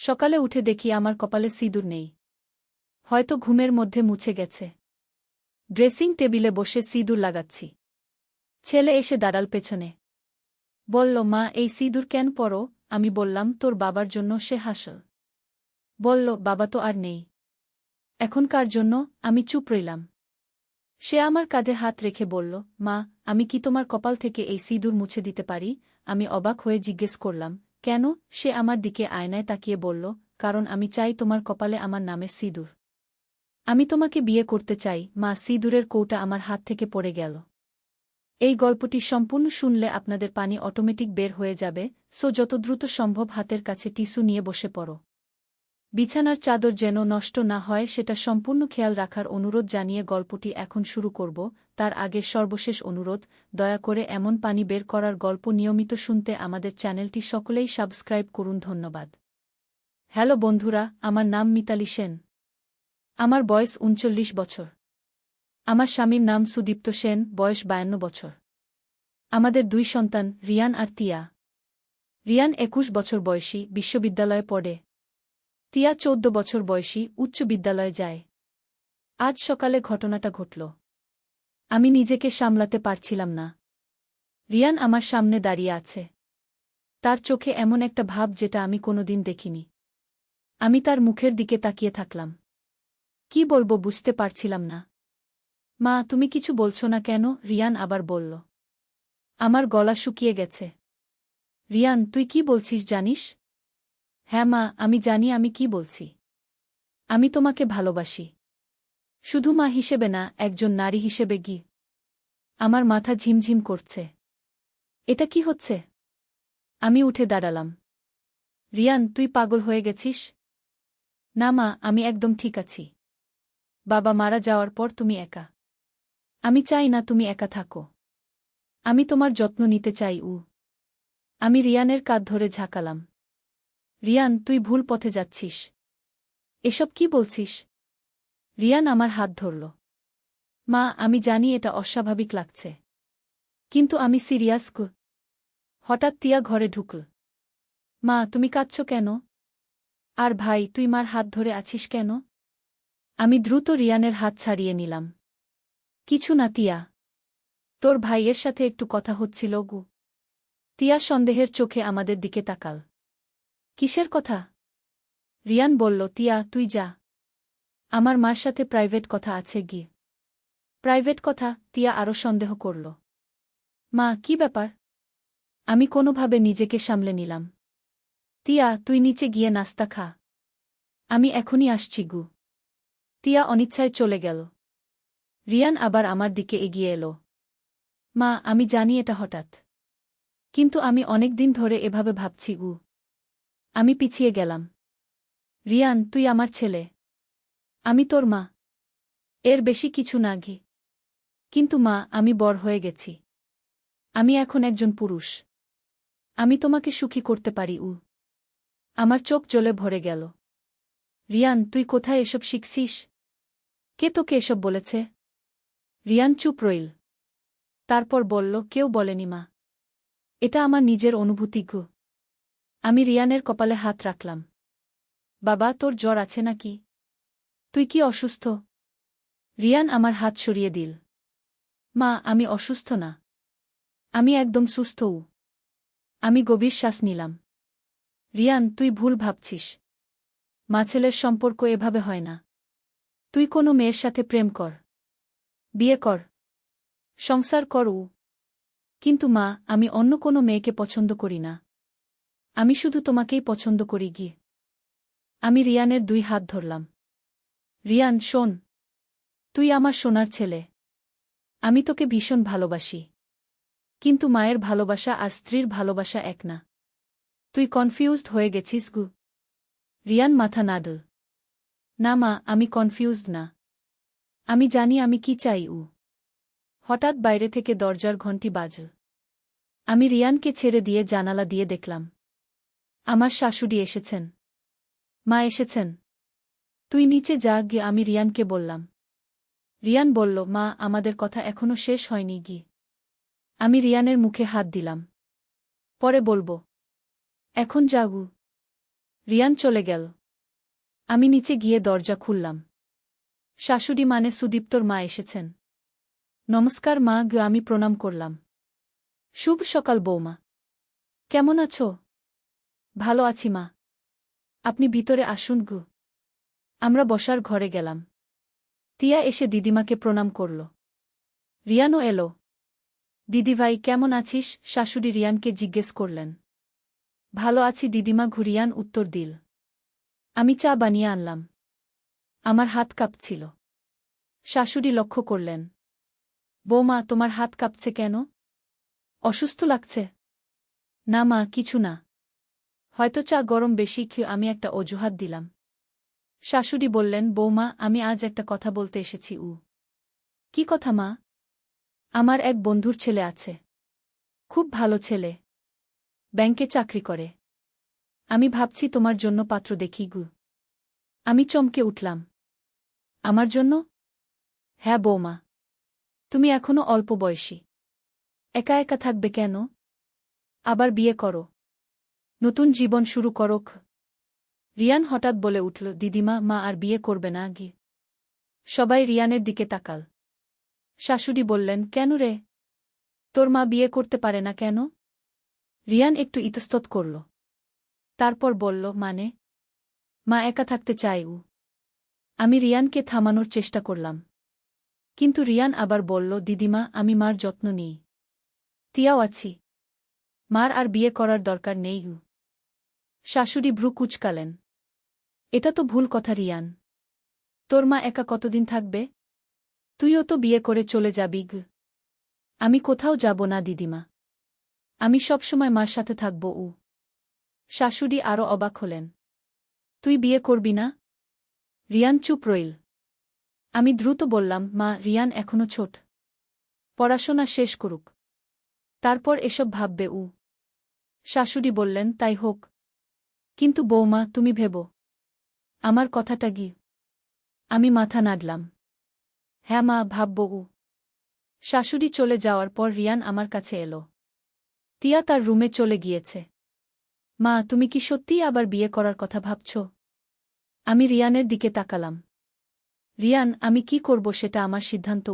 সকালে উঠে দেখি আমার কপালে সিঁদুর নেই। হয়তো ঘুমের মধ্যে মুছে গেছে। ড্রেসিং টেবিলে বসে সিঁদুর লাগাচ্ছি। ছেলে এসে দাঁড়াল পেছনে। বলল, মা, এই সিঁদুর কেন পরো? আমি বললাম, তোর বাবার জন্য। সে হাসল। বলল, বাবা তো আর নেই। এখন কার জন্য? আমি চুপ রইলাম। সে আমার কাঁধে হাত রেখে বলল, মা, আমি কি তোমার কপাল থেকে এই সিঁদুর মুছে দিতে পারি? আমি অবাক হয়ে জিজ্ঞেস করলাম, কেন? সে আমার দিকে আয়নায় তাকিয়ে বলল, কারণ আমি চাই তোমার কপালে আমার নামের সিঁদুর। আমি তোমাকে বিয়ে করতে চাই। মা, সিঁদুরের কৌটা আমার হাত থেকে পড়ে গেল। এই গল্পটি সম্পূর্ণ শুনলে আপনাদের পানি অটোমেটিক বের হয়ে যাবে, সো যত দ্রুত সম্ভব হাতের কাছে টিস্যু নিয়ে বসে পড়ো। বিছানার চাদর যেন নষ্ট না হয় সেটা সম্পূর্ণ খেয়াল রাখার অনুরোধ জানিয়ে গল্পটি এখন শুরু করব। তার আগে সর্বশেষ অনুরোধ, দয়া করে এমন পানি বের করার গল্প নিয়মিত শুনতে আমাদের চ্যানেলটি সকলেই সাবস্ক্রাইব করুন। ধন্যবাদ। হ্যালো বন্ধুরা, আমার নাম মিতালি সেন। আমার বয়স ৩৯ বছর। আমার স্বামীর নাম সুদীপ্ত সেন, বয়স ৫২ বছর। আমাদের ২ সন্তান, রিয়ান আর তিয়া। রিয়ান ২১ বছর বয়সী, বিশ্ববিদ্যালয়ে পড়ে। তিয়া ১৪ বছর বয়সী, উচ্চ বিদ্যালয়ে যায়। আজ সকালে ঘটনাটা ঘটল। আমি নিজেকে সামলাতে পারছিলাম না। রিয়ান আমার সামনে দাঁড়িয়ে আছে। তার চোখে এমন একটা ভাব যেটা আমি কোনোদিন দেখিনি। আমি তার মুখের দিকে তাকিয়ে থাকলাম। কি বলবো বুঝতে পারছিলাম না। মা, তুমি কিছু বলছো না কেন? রিয়ান আবার বলল। আমার গলা শুকিয়ে গেছে। রিয়ান, তুই কি বলছিস জানিস? হ্যাঁ মা, আমি জানি আমি কি বলছি। আমি তোমাকে ভালোবাসি। শুধু মা হিসেবে না, একজন নারী হিসেবে। আমার মাথা ঝিমঝিম করছে। এটা কি হচ্ছে? আমি উঠে দাঁড়ালাম। রিয়ান, তুই পাগল হয়ে গেছিস? না মা, আমি একদম ঠিক আছি। বাবা মারা যাওয়ার পর তুমি একা। আমি চাই না তুমি একা থাকো। আমি তোমার যত্ন নিতে চাই। আমি রিয়ানের কাঁধ ধরে ঝাঁকালাম। রিয়ান, তুই ভুল পথে যাচ্ছিস। এসব কি বলছিস? রিয়ান আমার হাত ধরল। মা, আমি জানি এটা অস্বাভাবিক লাগছে। কিন্তু আমি সিরিয়াস। হঠাৎ তিয়া ঘরে ঢুকল। মা, তুমি কাঁদছ কেন? আর ভাই, তুই মার হাত ধরে আছিস কেন? আমি দ্রুত রিয়ানের হাত ছাড়িয়ে নিলাম। কিছু না তিয়া। তোর ভাইয়ের সাথে একটু কথা হচ্ছিল। তিয়া সন্দেহের চোখে আমাদের দিকে তাকাল। কিসের কথা? রিয়ান বলল, তিয়া, তুই যা। আমার মার সাথে প্রাইভেট কথা আছে। প্রাইভেট কথা? তিয়া আরও সন্দেহ করল। মা, কি ব্যাপার? আমি কোনোভাবে নিজেকে সামলে নিলাম। তিয়া, তুই নিচে গিয়ে নাস্তা খা। আমি এখনই আসছি। তিয়া অনিচ্ছায় চলে গেল। রিয়ান আবার আমার দিকে এগিয়ে এলো। মা, আমি জানি এটা হঠাৎ। কিন্তু আমি অনেক দিন ধরে এভাবে ভাবছি। আমি পিছিয়ে গেলাম। রিয়ান, তুই আমার ছেলে। আমি তোর মা। এর বেশি কিছু না। কিন্তু মা, আমি বড় হয়ে গেছি। আমি এখন একজন পুরুষ। আমি তোমাকে সুখী করতে পারি। আমার চোখ জ্বলে ভরে গেল। রিয়ান, তুই কোথায় এসব শিখছিস? কে তোকে এসব বলেছে? রিয়ান চুপ রইল। তারপর বলল, কেউ বলেনি মা। এটা আমার নিজের অনুভূতি। আমি রিয়ানের কপালে হাত রাখলাম। বাবা, তোর জ্বর আছে নাকি? তুই কি অসুস্থ? রিয়ান আমার হাত সরিয়ে দিল। মা, আমি অসুস্থ না। আমি একদম সুস্থ। আমি গভীর শ্বাস নিলাম। রিয়ান, তুই ভুল ভাবছিস। মা ছেলের সম্পর্ক এভাবে হয় না। তুই কোনো মেয়ের সাথে প্রেম কর, বিয়ে কর, সংসার কর। কিন্তু মা, আমি অন্য কোনো মেয়েকে পছন্দ করি না। আমি শুধু তোমাকেই পছন্দ করি। আমি রিয়ানের 2 হাত ধরলাম। রিয়ান, শোন। তুই আমার সোনার ছেলে। আমি তোকে ভীষণ ভালোবাসি। কিন্তু মায়ের ভালোবাসা আর স্ত্রীর ভালোবাসা এক না। তুই কনফিউজড হয়ে গেছিস। রিয়ান মাথা নাড়ল। না মা, আমি কনফিউজড না। আমি জানি আমি কি চাই। হঠাৎ বাইরে থেকে দরজার ঘণ্টি বাজল। আমি রিয়ানকে ছেড়ে দিয়ে জানালা দিয়ে দেখলাম। আমার শাশুড়ি এসেছেন। মা এসেছেন। তুই নিচে যা। আমি রিয়ানকে বললাম। রিয়ান বলল, মা, আমাদের কথা এখনো শেষ হয়নি। আমি রিয়ানের মুখে হাত দিলাম। পরে বলবো। এখন যাগু। রিয়ান চলে গেল। আমি নিচে গিয়ে দরজা খুললাম। শাশুড়ি মানে সুদীপ্তর মা এসেছেন। নমস্কার মা গো, আমি প্রণাম করলাম। শুভ সকাল বৌমা, কেমন আছো? ভালো আছি মা, আপনি ভিতরে আসুন গো। আমরা বসার ঘরে গেলাম। তিয়া এসে দিদিমাকে প্রণাম করল। রিয়ানও এলো। দিদিভাই কেমন আছিস? শাশুড়ি রিয়ানকে জিজ্ঞেস করলেন। ভালো আছি দিদিমা, ঘুরিয়ান উত্তর দিল। আমি চা বানিয়ে আনলাম। আমার হাত কাঁপছিল। শাশুড়ি লক্ষ্য করলেন। বৌমা, তোমার হাত কাঁপছে কেন? অসুস্থ লাগছে? না মা, কিছু না। হয়তো চা গরম বেশি খেয়ে আমি একটা অজুহাত দিলাম। শাশুড়ি বললেন, বৌমা আমি আজ একটা কথা বলতে এসেছি। কি কথা মা? আমার এক বন্ধুর ছেলে আছে। খুব ভালো ছেলে, ব্যাংকে চাকরি করে। আমি ভাবছি তোমার জন্য পাত্র দেখি গু। আমি চমকে উঠলাম। আমার জন্য? হ্যাঁ বৌমা। তুমি এখনো অল্প বয়সী, একা একা থাকবে কেন? আবার বিয়ে করো, নতুন জীবন শুরু করোক। রিয়ান হঠাৎ বলে উঠল, দিদিমা, মা আর বিয়ে করবে না গি? সবাই রিয়ানের দিকে তাকাল। শাশুড়ি বললেন, কেন রে? তোর মা বিয়ে করতে পারে না কেন? রিয়ান একটু ইতস্তত করল। তারপর বলল, মানে? মা একা থাকতে চায়। আমি রিয়ানকে থামানোর চেষ্টা করলাম। কিন্তু রিয়ান আবার বলল, দিদিমা আমি মার যত্ন নিই। তিয়াও আছি, মার আর বিয়ে করার দরকার নেই। শাশুড়ি ভ্রু কুচকালেন। এটা তো ভুল কথা রিয়ান। তোর মা একা কতদিন থাকবে? তুইও তো বিয়ে করে চলে যাবি গ। আমি কোথাও যাব না দিদিমা, আমি সবসময় মার সাথে থাকব। শাশুড়ি আরও অবাক হলেন। তুই বিয়ে করবি না? রিয়ান চুপ রইল। আমি দ্রুত বললাম, মা, রিয়ান এখনো ছোট, পড়াশোনা শেষ করুক, তারপর এসব ভাববে। শাশুড়ি বললেন, তাই হোক। কিন্তু বৌমা তুমি ভেবো আমার কথাটা গি। আমি মাথা নাড়লাম। হ্যাঁ মা, ভাবব। শাশুড়ি চলে যাওয়ার পর রিয়ান আমার কাছে এলো। তিয়া তার রুমে চলে গিয়েছে। মা, তুমি কি সত্যিই আবার বিয়ে করার কথা ভাবছ? আমি রিয়ানের দিকে তাকালাম। রিয়ান, আমি কি করব সেটা আমার সিদ্ধান্ত।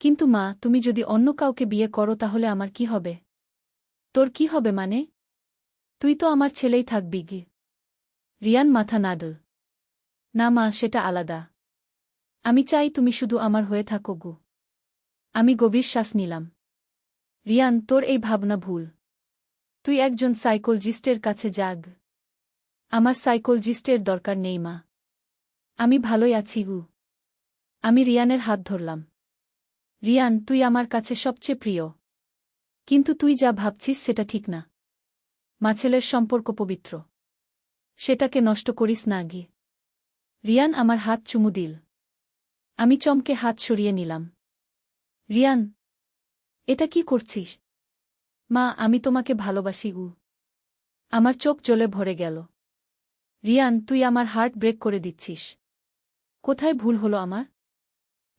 কিন্তু মা, তুমি যদি অন্য কাউকে বিয়ে করো তাহলে আমার কি হবে? তোর কি হবে মানে? তুই তো আমার ছেলেই থাকবি গি। রিয়ান মাথা নাড়ল। না মা, সেটা আলাদা। আমি চাই তুমি শুধু আমার হয়ে থাকো গু। আমি গভীর শ্বাস নিলাম। রিয়ান, তোর এই ভাবনা ভুল। তুই একজন সাইকোলজিস্টের কাছে যাগ। আমার সাইকোলজিস্টের দরকার নেই মা, আমি ভালোই আছি গু। আমি রিয়ানের হাত ধরলাম। রিয়ান, তুই আমার কাছে সবচেয়ে প্রিয়। কিন্তু তুই যা ভাবছিস সেটা ঠিক না। মা ছেলের সম্পর্ক পবিত্র, সেটাকে নষ্ট করিস না গি। রিয়ান আমার হাত চুমু দিল। আমি চমকে হাত সরিয়ে নিলাম। রিয়ান, এটা কি করছিস? মা, আমি তোমাকে ভালোবাসি। আমার চোখ জ্বলে ভরে গেল। রিয়ান, তুই আমার হার্ট ব্রেক করে দিচ্ছিস। কোথায় ভুল হলো আমার?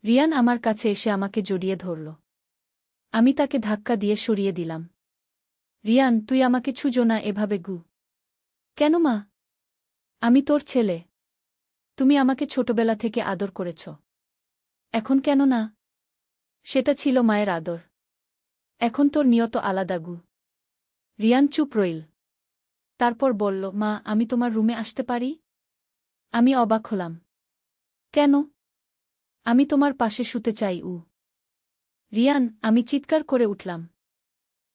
রিয়ান আমার কাছে এসে আমাকে জড়িয়ে ধরল। আমি তাকে ধাক্কা দিয়ে সরিয়ে দিলাম। রিয়ান, তুই আমাকে ছুঁজো না এভাবে গু। কেন মা? আমি তোর ছেলে। তুমি আমাকে ছোটবেলা থেকে আদর করেছ। এখন কেন না? সেটা ছিল মায়ের আদর। এখন তোর নিয়ত আলাদা গু। রিয়ান চুপ রইল। তারপর বলল, মা, আমি তোমার রুমে আসতে পারি? আমি অবাক হলাম। কেন? আমি তোমার পাশে শুতে চাই। রিয়ান, আমি চিৎকার করে উঠলাম।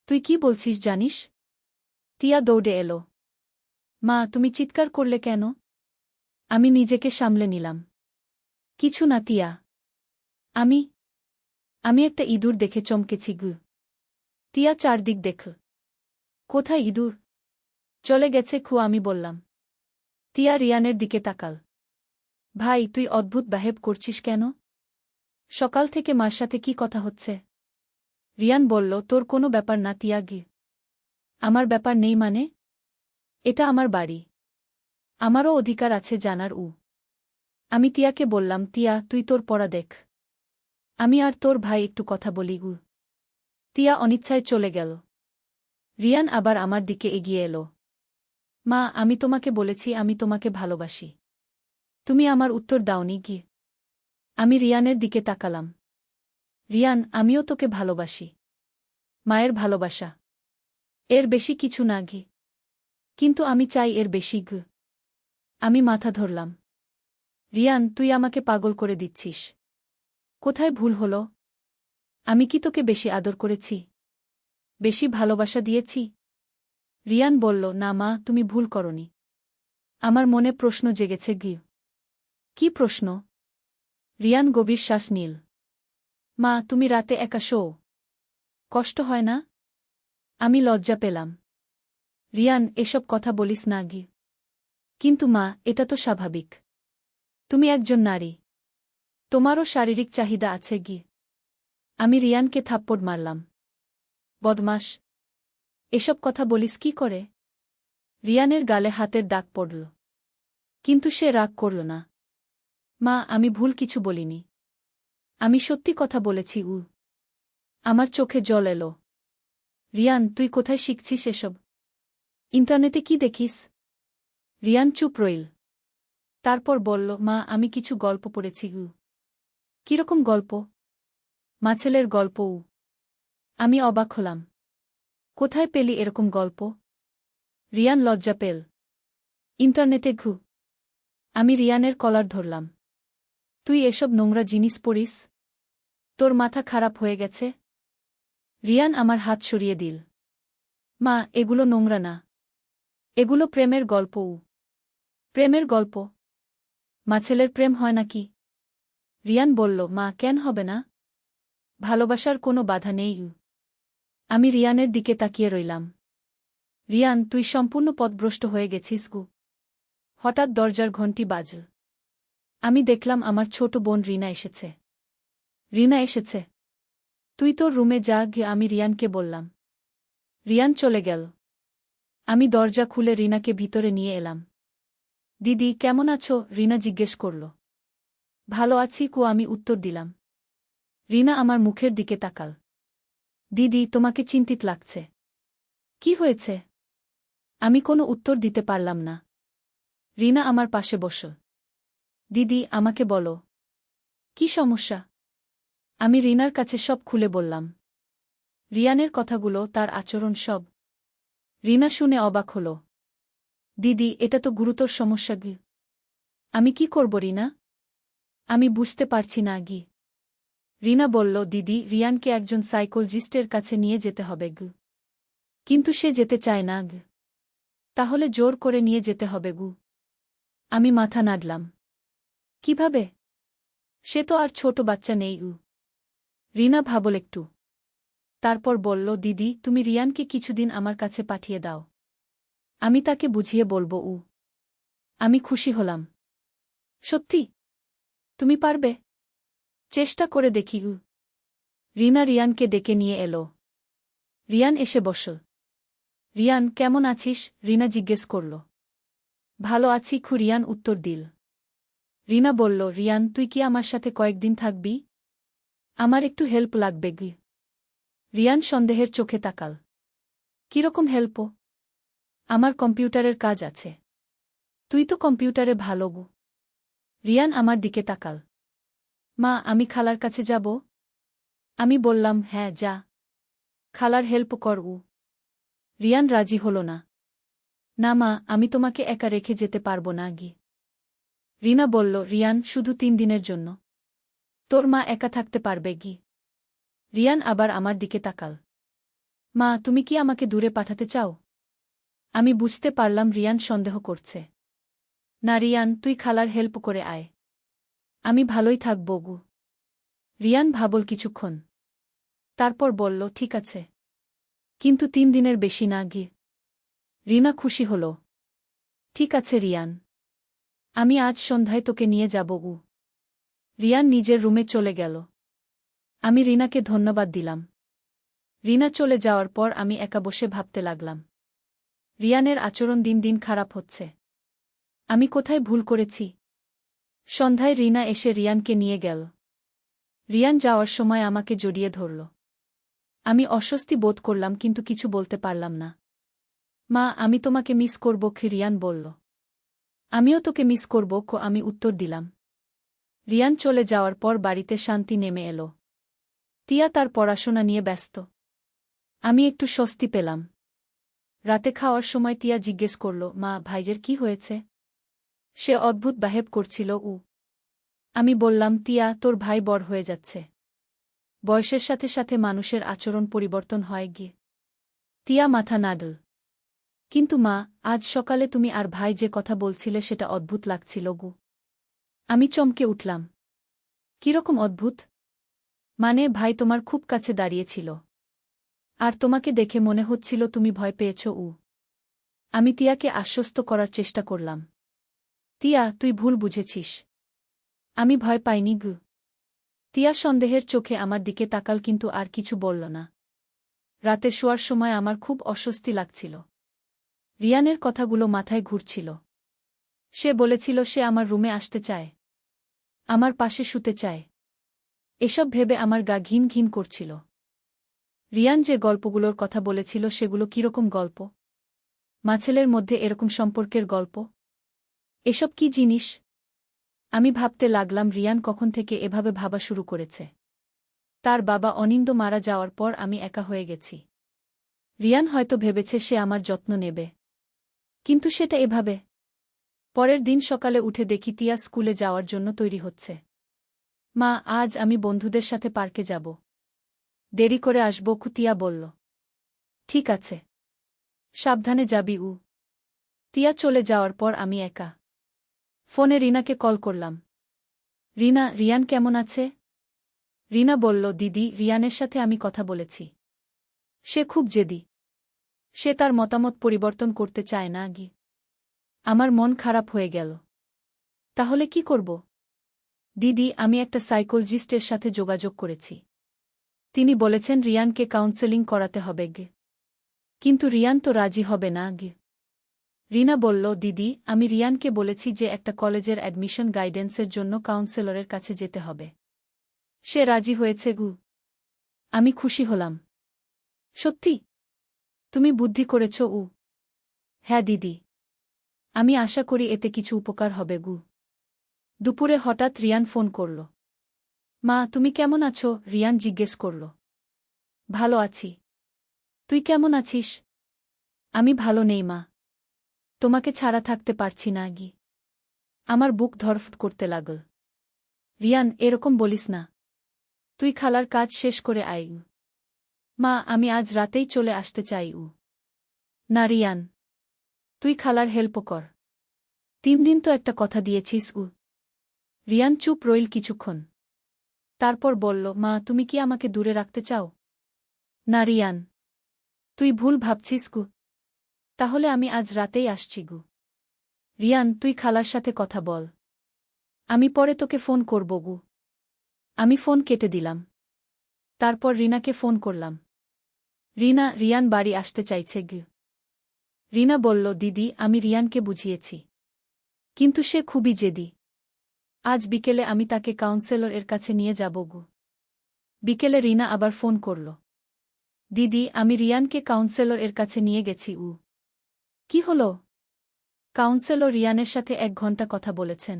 তুই কি বলছিস জানিস? তিয়া দৌড়ে এলো। মা, তুমি চিৎকার করলে কেন? আমি নিজেকে সামলে নিলাম। কিছু না তিয়া। আমি আমি একটা ইঁদুর দেখে চমকেছি গু। তিয়া চারদিক দেখল। কোথায় ইঁদুর? চলে গেছে আমি বললাম। তিয়া রিয়ানের দিকে তাকাল। ভাই, তুই অদ্ভুত ব্যবহার করছিস কেন? সকাল থেকে মার সাথে কি কথা হচ্ছে? রিয়ান বলল, তোর কোনো ব্যাপার না তিয়া গি। আমার ব্যাপার নেই মানে? এটা আমার বাড়ি, আমারও অধিকার আছে জানার। আমি তিয়াকে বললাম, তিয়া, তুই তোর পড়া দেখ, আমি আর তোর ভাই একটু কথা বলি। তিয়া অনিচ্ছায় চলে গেল। রিয়ান আবার আমার দিকে এগিয়ে এলো। মা, আমি তোমাকে বলেছি আমি তোমাকে ভালোবাসি। তুমি আমার উত্তর দাওনি কি? আমি রিয়ানের দিকে তাকালাম। রিয়ান, আমিও তোকে ভালোবাসি। মায়ের ভালোবাসা। এর বেশি কিছু না গি। কিন্তু আমি চাই এর বেশি গ। আমি মাথা ধরলাম। রিয়ান, তুই আমাকে পাগল করে দিচ্ছিস। কোথায় ভুল হলো? আমি কি তোকে বেশি আদর করেছি? বেশি ভালোবাসা দিয়েছি? রিয়ান বলল, না মা, তুমি ভুল করনি। আমার মনে প্রশ্ন জেগেছে গি। কি প্রশ্ন? রিয়ান গভীর শ্বাস নিল। মা, তুমি রাতে একা শোও। কষ্ট হয় না? আমি লজ্জা পেলাম। রিয়ান, এসব কথা বলিস না গি। কিন্তু মা, এটা তো স্বাভাবিক। তুমি একজন নারী। তোমারও শারীরিক চাহিদা আছে গি। আমি রিয়ানকে থাপ্পড় মারলাম। বদমাস! এসব কথা বলিস কি করে? রিয়ানের গালে হাতের দাগ পড়ল। কিন্তু সে রাগ করল না। মা, আমি ভুল কিছু বলিনি। আমি সত্যি কথা বলেছি। আমার চোখে জল এলো। রিয়ান, তুই কোথায় শিখছিস এসব? ইন্টারনেটে কি দেখিস? রিয়ান চুপ রইল। তারপর বলল, মা, আমি কিছু গল্প পড়েছি। কিরকম গল্প? মাছেলের গল্প। আমি অবাক হলাম। কোথায় পেলি এরকম গল্প? রিয়ান লজ্জা পেল। ইন্টারনেটে ঘু। আমি রিয়ানের কলার ধরলাম। তুই এসব নোংরা জিনিস পড়িস? তোর মাথা খারাপ হয়ে গেছে? রিয়ান আমার হাত সরিয়ে দিল। মা, এগুলো নোংরা না। এগুলো প্রেমের গল্প। প্রেমের গল্প? মাছেলের প্রেম হয় নাকি? রিয়ান বলল, মা, কেন হবে না? ভালোবাসার কোনো বাধা নেই। আমি রিয়ানের দিকে তাকিয়ে রইলাম। রিয়ান, তুই সম্পূর্ণ পথভ্রষ্ট হয়ে গেছিস গু। হঠাৎ দরজার ঘণ্টি বাজল। আমি দেখলাম আমার ছোট বোন রিনা এসেছে। রিনা এসেছে? তুই তোর রুমে যা গিয়ে, আমি রিয়ানকে বললাম। রিয়ান চলে গেল। আমি দরজা খুলে রিনাকে ভিতরে নিয়ে এলাম। দিদি, কেমন আছো? রিনা জিজ্ঞেস করল। ভালো আছি কু, আমি উত্তর দিলাম। রিনা আমার মুখের দিকে তাকাল। দিদি, তোমাকে চিন্তিত লাগছে। কি হয়েছে? আমি কোনো উত্তর দিতে পারলাম না। রিনা আমার পাশে বসল। দিদি, আমাকে বলো। কি সমস্যা? আমি রিনার কাছে সব খুলে বললাম। রিয়ানের কথাগুলো, তার আচরণ সব। রিনা শুনে অবাক হল। দিদি, এটা তো গুরুতর সমস্যা গি। আমি কি করব রিনা? আমি বুঝতে পারছি না গি। রিনা বলল, দিদি, রিয়ানকে একজন সাইকোলজিস্টের কাছে নিয়ে যেতে হবে গু। কিন্তু সে যেতে চায় না গু। তাহলে জোর করে নিয়ে যেতে হবে গু। আমি মাথা নাড়লাম। কিভাবে? সে তো আর ছোট বাচ্চা নেই। রিনা ভাবল একটু। তারপর বলল, দিদি, তুমি রিয়ানকে কিছুদিন আমার কাছে পাঠিয়ে দাও। আমি তাকে বুঝিয়ে বলবো। আমি খুশি হলাম। সত্যি? তুমি পারবে? চেষ্টা করে দেখি। রিনা রিয়ানকে ডেকে নিয়ে এলো। রিয়ান এসে বসল। রিয়ান, কেমন আছিস? রিনা জিজ্ঞেস করল। ভালো আছি খু, রিয়ান উত্তর দিল। রিনা বলল, রিয়ান, তুই কি আমার সাথে কয়েকদিন থাকবি? আমার একটু হেল্প লাগবে গি। রিয়ান সন্দেহের চোখে তাকাল। কিরকম হেল্প? আমার কম্পিউটারের কাজ আছে। তুই তো কম্পিউটারে ভালো গু। রিয়ান আমার দিকে তাকাল। মা, আমি খালার কাছে যাব? আমি বললাম, হ্যাঁ, যা। খালার হেল্প কর। রিয়ান রাজি হল না। না মা, আমি তোমাকে একা রেখে যেতে পারব না গি। রিনা বলল, রিয়ান, শুধু 3 দিনের জন্য। তোর মা একা থাকতে পারবে গি? রিয়ান আবার আমার দিকে তাকাল। মা, তুমি কি আমাকে দূরে পাঠাতে চাও? আমি বুঝতে পারলাম রিয়ান সন্দেহ করছে। না রিয়ান, তুই খালার হেল্প করে আয়। আমি ভালোই থাকব গু। রিয়ান ভাবল কিছুক্ষণ। তারপর বলল, ঠিক আছে। কিন্তু 3 দিনের বেশি না গি। রিনা খুশি হল। ঠিক আছে রিয়ান। আমি আজ সন্ধ্যায় তোকে নিয়ে যাব গু। রিয়ান নিজের রুমে চলে গেল। আমি রিনাকে ধন্যবাদ দিলাম। রিনা চলে যাওয়ার পর আমি একা বসে ভাবতে লাগলাম। রিয়ানের আচরণ দিন দিন খারাপ হচ্ছে। আমি কোথায় ভুল করেছি? সন্ধ্যায় রিনা এসে রিয়ানকে নিয়ে গেল। রিয়ান যাওয়ার সময় আমাকে জড়িয়ে ধরল। আমি অস্বস্তি বোধ করলাম, কিন্তু কিছু বলতে পারলাম না। মা, আমি তোমাকে মিস করব, রিয়ান বলল। আমিও তোকে মিস করব, আমি উত্তর দিলাম। রিয়ান চলে যাওয়ার পর বাড়িতে শান্তি নেমে এলো। তিয়া তার পড়াশোনা নিয়ে ব্যস্ত। আমি একটু স্বস্তি পেলাম। রাতে খাওয়ার সময় তিয়া জিজ্ঞেস করল, মা, ভাইজের কি হয়েছে? সে অদ্ভুত বাহেব করছিল। আমি বললাম, তিয়া, তোর ভাই বড় হয়ে যাচ্ছে। বয়সের সাথে সাথে মানুষের আচরণ পরিবর্তন হয় গিয়ে। তিয়া মাথা নাড়ল। কিন্তু মা, আজ সকালে তুমি আর ভাই যে কথা বলছিলে সেটা অদ্ভুত লাগছিল গু। আমি চমকে উঠলাম। কিরকম অদ্ভুত? মানে, ভাই তোমার খুব কাছে দাঁড়িয়েছিল। আর তোমাকে দেখে মনে হচ্ছিল তুমি ভয় পেয়েছ। আমি তিয়াকে আশ্বস্ত করার চেষ্টা করলাম। তিয়া, তুই ভুল বুঝেছিস। আমি ভয় পাইনি গু। তিয়া সন্দেহের চোখে আমার দিকে তাকাল, কিন্তু আর কিছু বলল না। রাতে শোয়ার সময় আমার খুব অস্বস্তি লাগছিল। রিয়ানের কথাগুলো মাথায় ঘুরছিল। সে বলেছিল সে আমার রুমে আসতে চায়, আমার পাশে শুতে চায়। এসব ভেবে আমার গা ঘিন ঘিন করছিল। রিয়ান যে গল্পগুলোর কথা বলেছিল সেগুলো কিরকম গল্প? মাছেলের মধ্যে এরকম সম্পর্কের গল্প? এসব কি জিনিস? আমি ভাবতে লাগলাম, রিয়ান কখন থেকে এভাবে ভাবা শুরু করেছে। তার বাবা অনিন্দ মারা যাওয়ার পর আমি একা হয়ে গেছি। রিয়ান হয়তো ভেবেছে সে আমার যত্ন নেবে, কিন্তু সেটা এভাবে। পরের দিন সকালে উঠে দেখি তিয়া স্কুলে যাওয়ার জন্য তৈরি হচ্ছে। মা, আজ আমি বন্ধুদের সাথে পার্কে যাব। দেরি করে আসব, তিয়া বলল। ঠিক আছে, সাবধানে যাবি। তিয়া চলে যাওয়ার পর আমি একা। ফোনে রিনাকে কল করলাম। রিনা, রিয়ান কেমন আছে? রিনা বলল, দিদি, রিয়ানের সাথে আমি কথা বলেছি। সে খুব জেদি। সে তার মতামত পরিবর্তন করতে চায় না গি। আমার মন খারাপ হয়ে গেল। তাহলে কি করব? দিদি, আমি একটা সাইকোলজিস্টের সাথে যোগাযোগ করেছি। তিনি বলেছেন রিয়ানকে কাউন্সেলিং করাতে হবে গে। কিন্তু রিয়ান তো রাজি হবে না গে। রিনা বলল, দিদি, আমি রিয়ানকে বলেছি যে একটা কলেজের অ্যাডমিশন গাইডেন্সের জন্য কাউন্সেলরের কাছে যেতে হবে। সে রাজি হয়েছে গু। আমি খুশি হলাম। সত্যি? তুমি বুদ্ধি করেছ। হ্যাঁ দিদি। আমি আশা করি এতে কিছু উপকার হবে গু। দুপুরে হঠাৎ রিয়ান ফোন করল। মা, তুমি কেমন আছো? রিয়ান জিজ্ঞেস করল। ভালো আছি। তুই কেমন আছিস? আমি ভালো নেই মা। তোমাকে ছাড়া থাকতে পারছি না গি। আমার বুক ধড়ফড় করতে লাগল। রিয়ান, এরকম বলিস না। তুই খালার কাজ শেষ করে আয়। মা, আমি আজ রাতেই চলে আসতে চাই। না রিয়ান, তুই খালার হেল্প কর। 3 দিন তো একটা কথা দিয়েছিস। রিয়ান চুপ রইল কিছুক্ষণ। তারপর বলল, মা, তুমি কি আমাকে দূরে রাখতে চাও? না রিয়ান, তুই ভুল ভাবছিস গু। তাহলে আমি আজ রাতেই আসছি গু। রিয়ান, তুই খালার সাথে কথা বল। আমি পরে তোকে ফোন করব গু। আমি ফোন কেটে দিলাম। তারপর রিনাকে ফোন করলাম। রিনা, রিয়ান বাড়ি আসতে চাইছে গু। রিনা বলল, দিদি, আমি রিয়ানকে বুঝিয়েছি, কিন্তু সে খুবই জেদি। আজ বিকেলে আমি তাকে কাউন্সেলর এর কাছে নিয়ে যাব গু। বিকেলে রিনা আবার ফোন করল। দিদি, আমি রিয়ানকে কাউন্সেলর এর কাছে নিয়ে গেছি। কি হলো? কাউন্সেলর রিয়ানের সাথে 1 ঘন্টা কথা বলেছেন।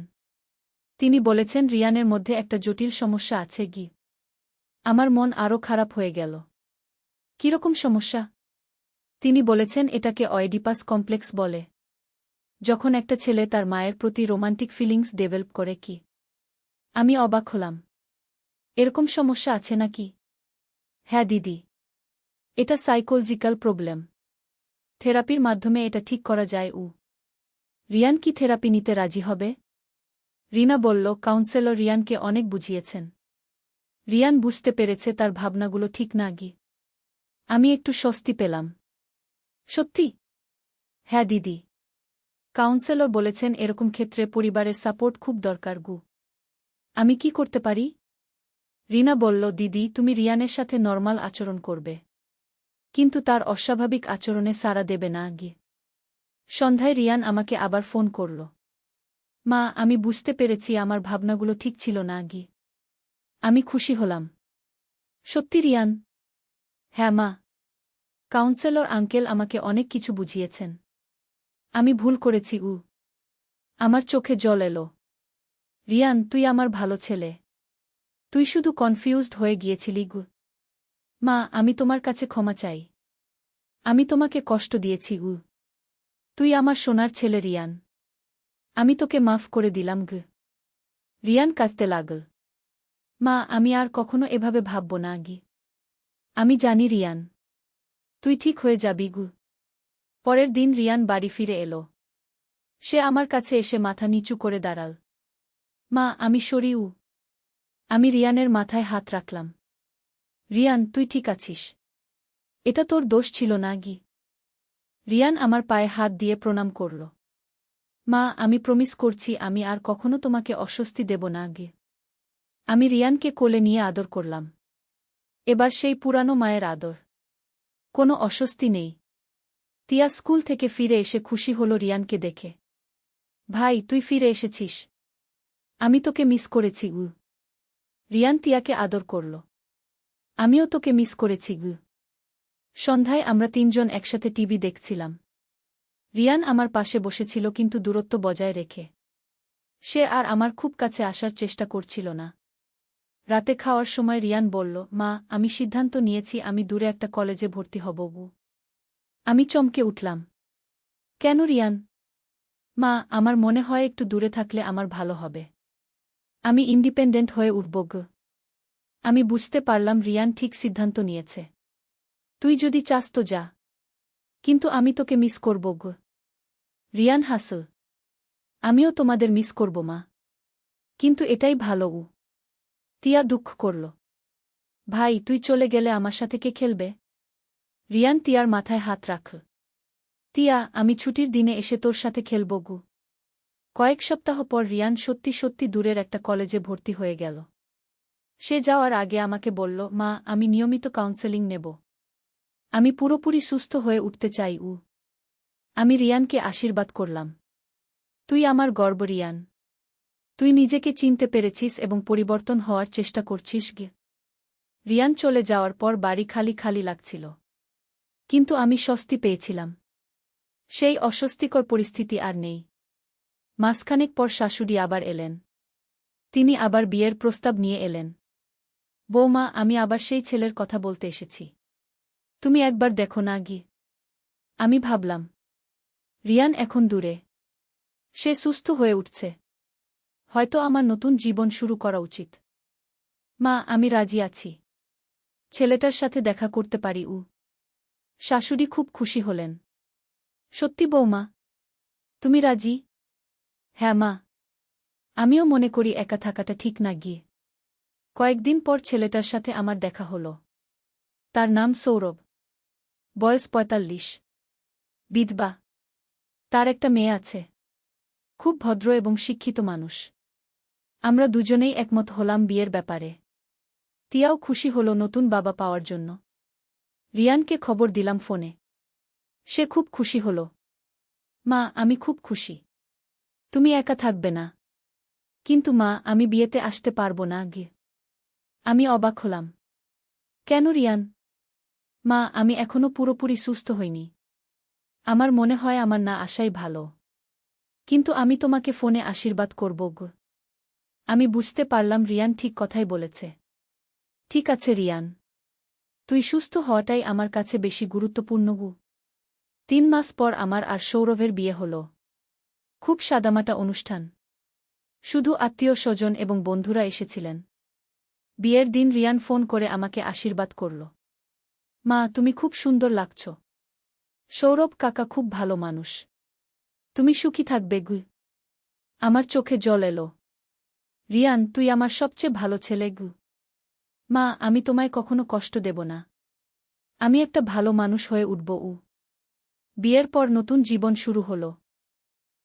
তিনি বলেছেন রিয়ানের মধ্যে একটা জটিল সমস্যা আছে গি। আমার মন আরও খারাপ হয়ে গেল। কিরকম সমস্যা? তিনি বলেছেন এটাকে অয়েডিপাস কমপ্লেক্স বলে। যখন একটা ছেলে তার মায়ের প্রতি রোমান্টিক ফিলিংস ডেভেলপ করে কি। আমি অবাক হলাম। এরকম সমস্যা আছে নাকি? হ্যাঁ দিদি। এটা সাইকোলজিক্যাল প্রবলেম। থেরাপির মাধ্যমে এটা ঠিক করা যায়। রিয়ান কি থেরাপি নিতে রাজি হবে? রিনা বলল, কাউন্সেলর রিয়ানকে অনেক বুঝিয়েছেন। রিয়ান বুঝতে পেরেছে তার ভাবনাগুলো ঠিক না গি। আমি একটু স্বস্তি পেলাম। সত্যি? হ্যাঁ দিদি। কাউন্সেলর বলেছেন এরকম ক্ষেত্রে পরিবারের সাপোর্ট খুব দরকার গু। আমি কি করতে পারি? রিনা বলল, দিদি, তুমি রিয়ানের সাথে নরমাল আচরণ করবে, কিন্তু তার অস্বাভাবিক আচরণে সাড়া দেবে না গি। সন্ধ্যায় রিয়ান আমাকে আবার ফোন করল। মা, আমি বুঝতে পেরেছি আমার ভাবনাগুলো ঠিক ছিল না গি। আমি খুশি হলাম। সত্যি রিয়ান? হ্যাঁ মা। কাউন্সেলর আঙ্কেল আমাকে অনেক কিছু বুঝিয়েছেন। আমি ভুল করেছি। আমার চোখে জল এলো। রিয়ান, তুই আমার ভালো ছেলে। তুই শুধু কনফিউজড হয়ে গিয়েছিলি। মা, আমি তোমার কাছে ক্ষমা চাই। আমি তোমাকে কষ্ট দিয়েছি। তুই আমার সোনার ছেলে রিয়ান। আমি তোকে মাফ করে দিলাম। রিয়ান কাঁদতে লাগল। মা, আমি আর কখনো এভাবে ভাবব না। আমি জানি রিয়ান, তুই ঠিক হয়ে যাবি। পরের দিন রিয়ান বাড়ি ফিরে এলো। সে আমার কাছে এসে মাথা নিচু করে দাঁড়াল। মা, আমি সরি। আমি রিয়ানের মাথায় হাত রাখলাম। রিয়ান, তুই ঠিক আছিস? এটা তোর দোষ ছিল না। রিয়ান আমার পায়ে হাত দিয়ে প্রণাম করল। মা, আমি প্রমিস করছি আমি আর কখনো তোমাকে অস্বস্তি দেব না। আমি রিয়ানকে কোলে নিয়ে আদর করলাম। এবার সেই পুরানো মায়ের আদর। কোনো অস্বস্তি নেই। তিয়া স্কুল থেকে ফিরে এসে খুশি হল রিয়ানকে দেখে। ভাই, তুই ফিরে এসেছিস। আমি তোকে মিস করেছি। রিয়ান তিয়াকে আদর করল। আমিও তোকে মিস করেছি। সন্ধ্যায় আমরা তিনজন একসাথে টিভি দেখছিলাম। রিয়ান আমার পাশে বসেছিল কিন্তু দূরত্ব বজায় রেখে। সে আর আমার খুব কাছে আসার চেষ্টা করছিল না। রাতে খাওয়ার সময় রিয়ান বলল, মা, আমি সিদ্ধান্ত নিয়েছি আমি দূরে একটা কলেজে ভর্তি হব। আমি চমকে উঠলাম। কেন রিয়ান? মা, আমার মনে হয় একটু দূরে থাকলে আমার ভালো হবে। আমি ইন্ডিপেন্ডেন্ট হয়ে উঠব। আমি বুঝতে পারলাম রিয়ান ঠিক সিদ্ধান্ত নিয়েছে। তুই যদি চাস তো যা, কিন্তু আমি তোকে মিস করব। রিয়ান হাসল। আমিও তোমাদের মিস করব মা। কিন্তু এটাই ভালো। তিয়া দুঃখ করল। ভাই, তুই চলে গেলে আমার সাথে কে খেলবে? রিয়ান তিয়ার মাথায় হাত রাখল। তিয়া, আমি ছুটির দিনে এসে তোর সাথে খেলব। কয়েক সপ্তাহ পর রিয়ান সত্যি সত্যি দূরের একটা কলেজে ভর্তি হয়ে গেল। সে যাওয়ার আগে আমাকে বলল, মা, আমি নিয়মিত কাউন্সেলিং নেব। আমি পুরোপুরি সুস্থ হয়ে উঠতে চাই। আমি রিয়ানকে আশীর্বাদ করলাম। তুই আমার গর্ব রিয়ান। তুই নিজেকে চিনতে পেরেছিস এবং পরিবর্তন হওয়ার চেষ্টা করছিস। রিয়ান চলে যাওয়ার পর বাড়ি খালি খালি লাগছিল। কিন্তু আমি স্বস্তি পেয়েছিলাম। সেই অস্বস্তিকর পরিস্থিতি আর নেই। মাসখানেক পর শাশুড়ি আবার এলেন। তিনি আবার বিয়ের প্রস্তাব নিয়ে এলেন। বৌমা, আমি আবার সেই ছেলের কথা বলতে এসেছি। তুমি একবার দেখো না। আমি ভাবলাম, রিয়ান এখন দূরে। সে সুস্থ হয়ে উঠছে। হয়তো আমার নতুন জীবন শুরু করা উচিত। মা, আমি রাজি আছি। ছেলেটার সাথে দেখা করতে পারি। শাশুড়ি খুব খুশি হলেন। সত্যি বৌমা? তুমি রাজি? হ্যাঁ মা। আমিও মনে করি একা থাকাটা ঠিক না। কয়েকদিন পর ছেলেটার সাথে আমার দেখা হল। তার নাম সৌরভ। বয়স ৪৫। বিধবা। তার একটা মেয়ে আছে। খুব ভদ্র এবং শিক্ষিত মানুষ। আমরা দুজনেই একমত হলাম বিয়ের ব্যাপারে। তিয়াও খুশি হল নতুন বাবা পাওয়ার জন্য। রিয়ানকে খবর দিলাম ফোনে। সে খুব খুশি হল। মা, আমি খুব খুশি। তুমি একা থাকবে না। কিন্তু মা, আমি বিয়েতে আসতে পারব না। আমি অবাক হলাম। কেন রিয়ান? মা, আমি এখনো পুরোপুরি সুস্থ হইনি। আমার মনে হয় আমার না আসাই ভালো। কিন্তু আমি তোমাকে ফোনে আশীর্বাদ করব। আমি বুঝতে পারলাম রিয়ান ঠিক কথাই বলেছে। ঠিক আছে রিয়ান, তুই সুস্থ হওয়াটাই আমার কাছে বেশি গুরুত্বপূর্ণ। ৩ মাস পর আমার আর সৌরভের বিয়ে হল। খুব সাদামাটা অনুষ্ঠান। শুধু আত্মীয়-স্বজন এবং বন্ধুরা এসেছিলেন। বিয়ের দিন রিয়ান ফোন করে আমাকে আশীর্বাদ করল। মা, তুমি খুব সুন্দর লাগছ। সৌরভ কাকা খুব ভালো মানুষ। তুমি সুখী থাকবে। আমার চোখে জল এলো। রিয়ান, তুই আমার সবচেয়ে ভালো ছেলে। মা, আমি তোমায় কখনো কষ্ট দেব না। আমি একটা ভালো মানুষ হয়ে উঠব। বিয়ের পর নতুন জীবন শুরু হল।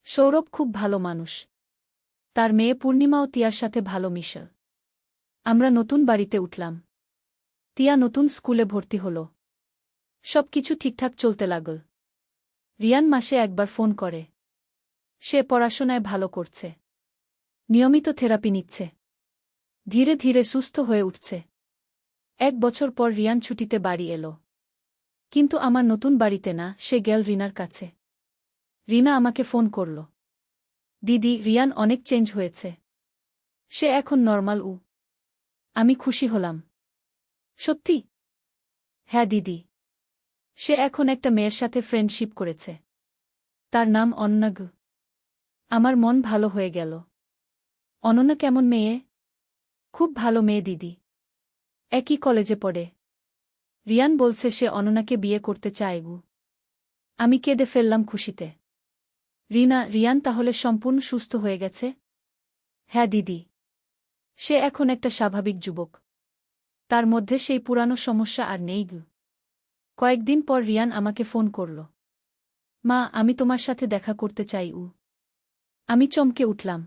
সৌরভ খুব ভালো মানুষ। তার মেয়ে পূর্ণিমাও তিয়ার সাথে ভালো মিশে। আমরা নতুন বাড়িতে উঠলাম। তিয়া নতুন স্কুলে ভর্তি হল। সবকিছু ঠিকঠাক চলতে লাগল। রিয়ান মাসে একবার ফোন করে। সে পড়াশোনায় ভালো করছে। নিয়মিত থেরাপি নিচ্ছে। ধীরে ধীরে সুস্থ হয়ে উঠছে। ১ বছর পর রিয়ান ছুটিতে বাড়ি এলো। কিন্তু আমার নতুন বাড়িতে না, সে গেল রিনার কাছে। রিনা আমাকে ফোন করল। দিদি, রিয়ান অনেক চেঞ্জ হয়েছে। সে এখন নরমাল। আমি খুশি হলাম। সত্যি? হ্যাঁ দিদি। সে এখন একটা মেয়ের সাথে ফ্রেন্ডশিপ করেছে। তার নাম অনন্যা। আমার মন ভালো হয়ে গেল। অনন্যা কেমন মেয়ে? খুব ভালো মেয়ে দিদি। একই কলেজে পড়ে। রিয়ান বলছে সে অনন্যাকে বিয়ে করতে চায়। আমি কেঁদে ফেললাম খুশিতে। রিয়ান তাহলে সম্পূর্ণ সুস্থ হয়ে গেছে? হ্যাঁ দিদি। সে এখন একটা স্বাভাবিক যুবক। তার মধ্যে সেই পুরানো সমস্যা আর নেই। কয়েকদিন পর রিয়ান আমাকে ফোন করল। মা, আমি তোমার সাথে দেখা করতে চাই। আমি চমকে উঠলাম।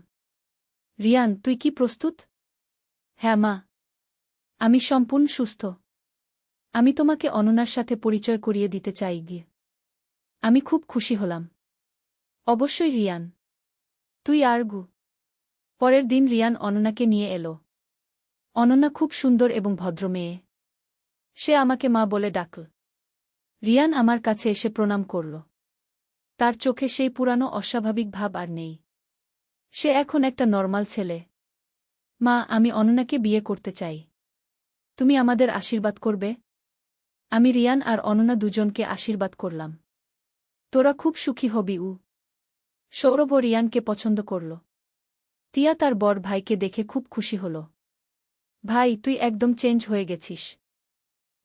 রিয়ান, তুই কি প্রস্তুত? হ্যাঁ মা। আমি সম্পূর্ণ সুস্থ। আমি তোমাকে অনন্যার সাথে পরিচয় করিয়ে দিতে চাই। আমি খুব খুশি হলাম। অবশ্যই রিয়ান। তুই আর। পরের দিন রিয়ান অনন্যাকে নিয়ে এলো। অনন্যা খুব সুন্দর এবং ভদ্র মেয়ে। সে আমাকে মা বলে ডাকল। রিয়ান আমার কাছে এসে প্রণাম করল। তার চোখে সেই পুরানো অস্বাভাবিক ভাব আর নেই। সে এখন একটা নরমাল ছেলে। মা, আমি অনন্যাকে বিয়ে করতে চাই। তুমি আমাদের আশীর্বাদ করবে? আমি রিয়ান আর অনন্যা দুজনকে আশীর্বাদ করলাম। তোরা খুব সুখী হবি। সৌরভ রিয়ানকে পছন্দ করল। তিয়া তার বড় ভাইকে দেখে খুব খুশি হল। ভাই, তুই একদম চেঞ্জ হয়ে গেছিস।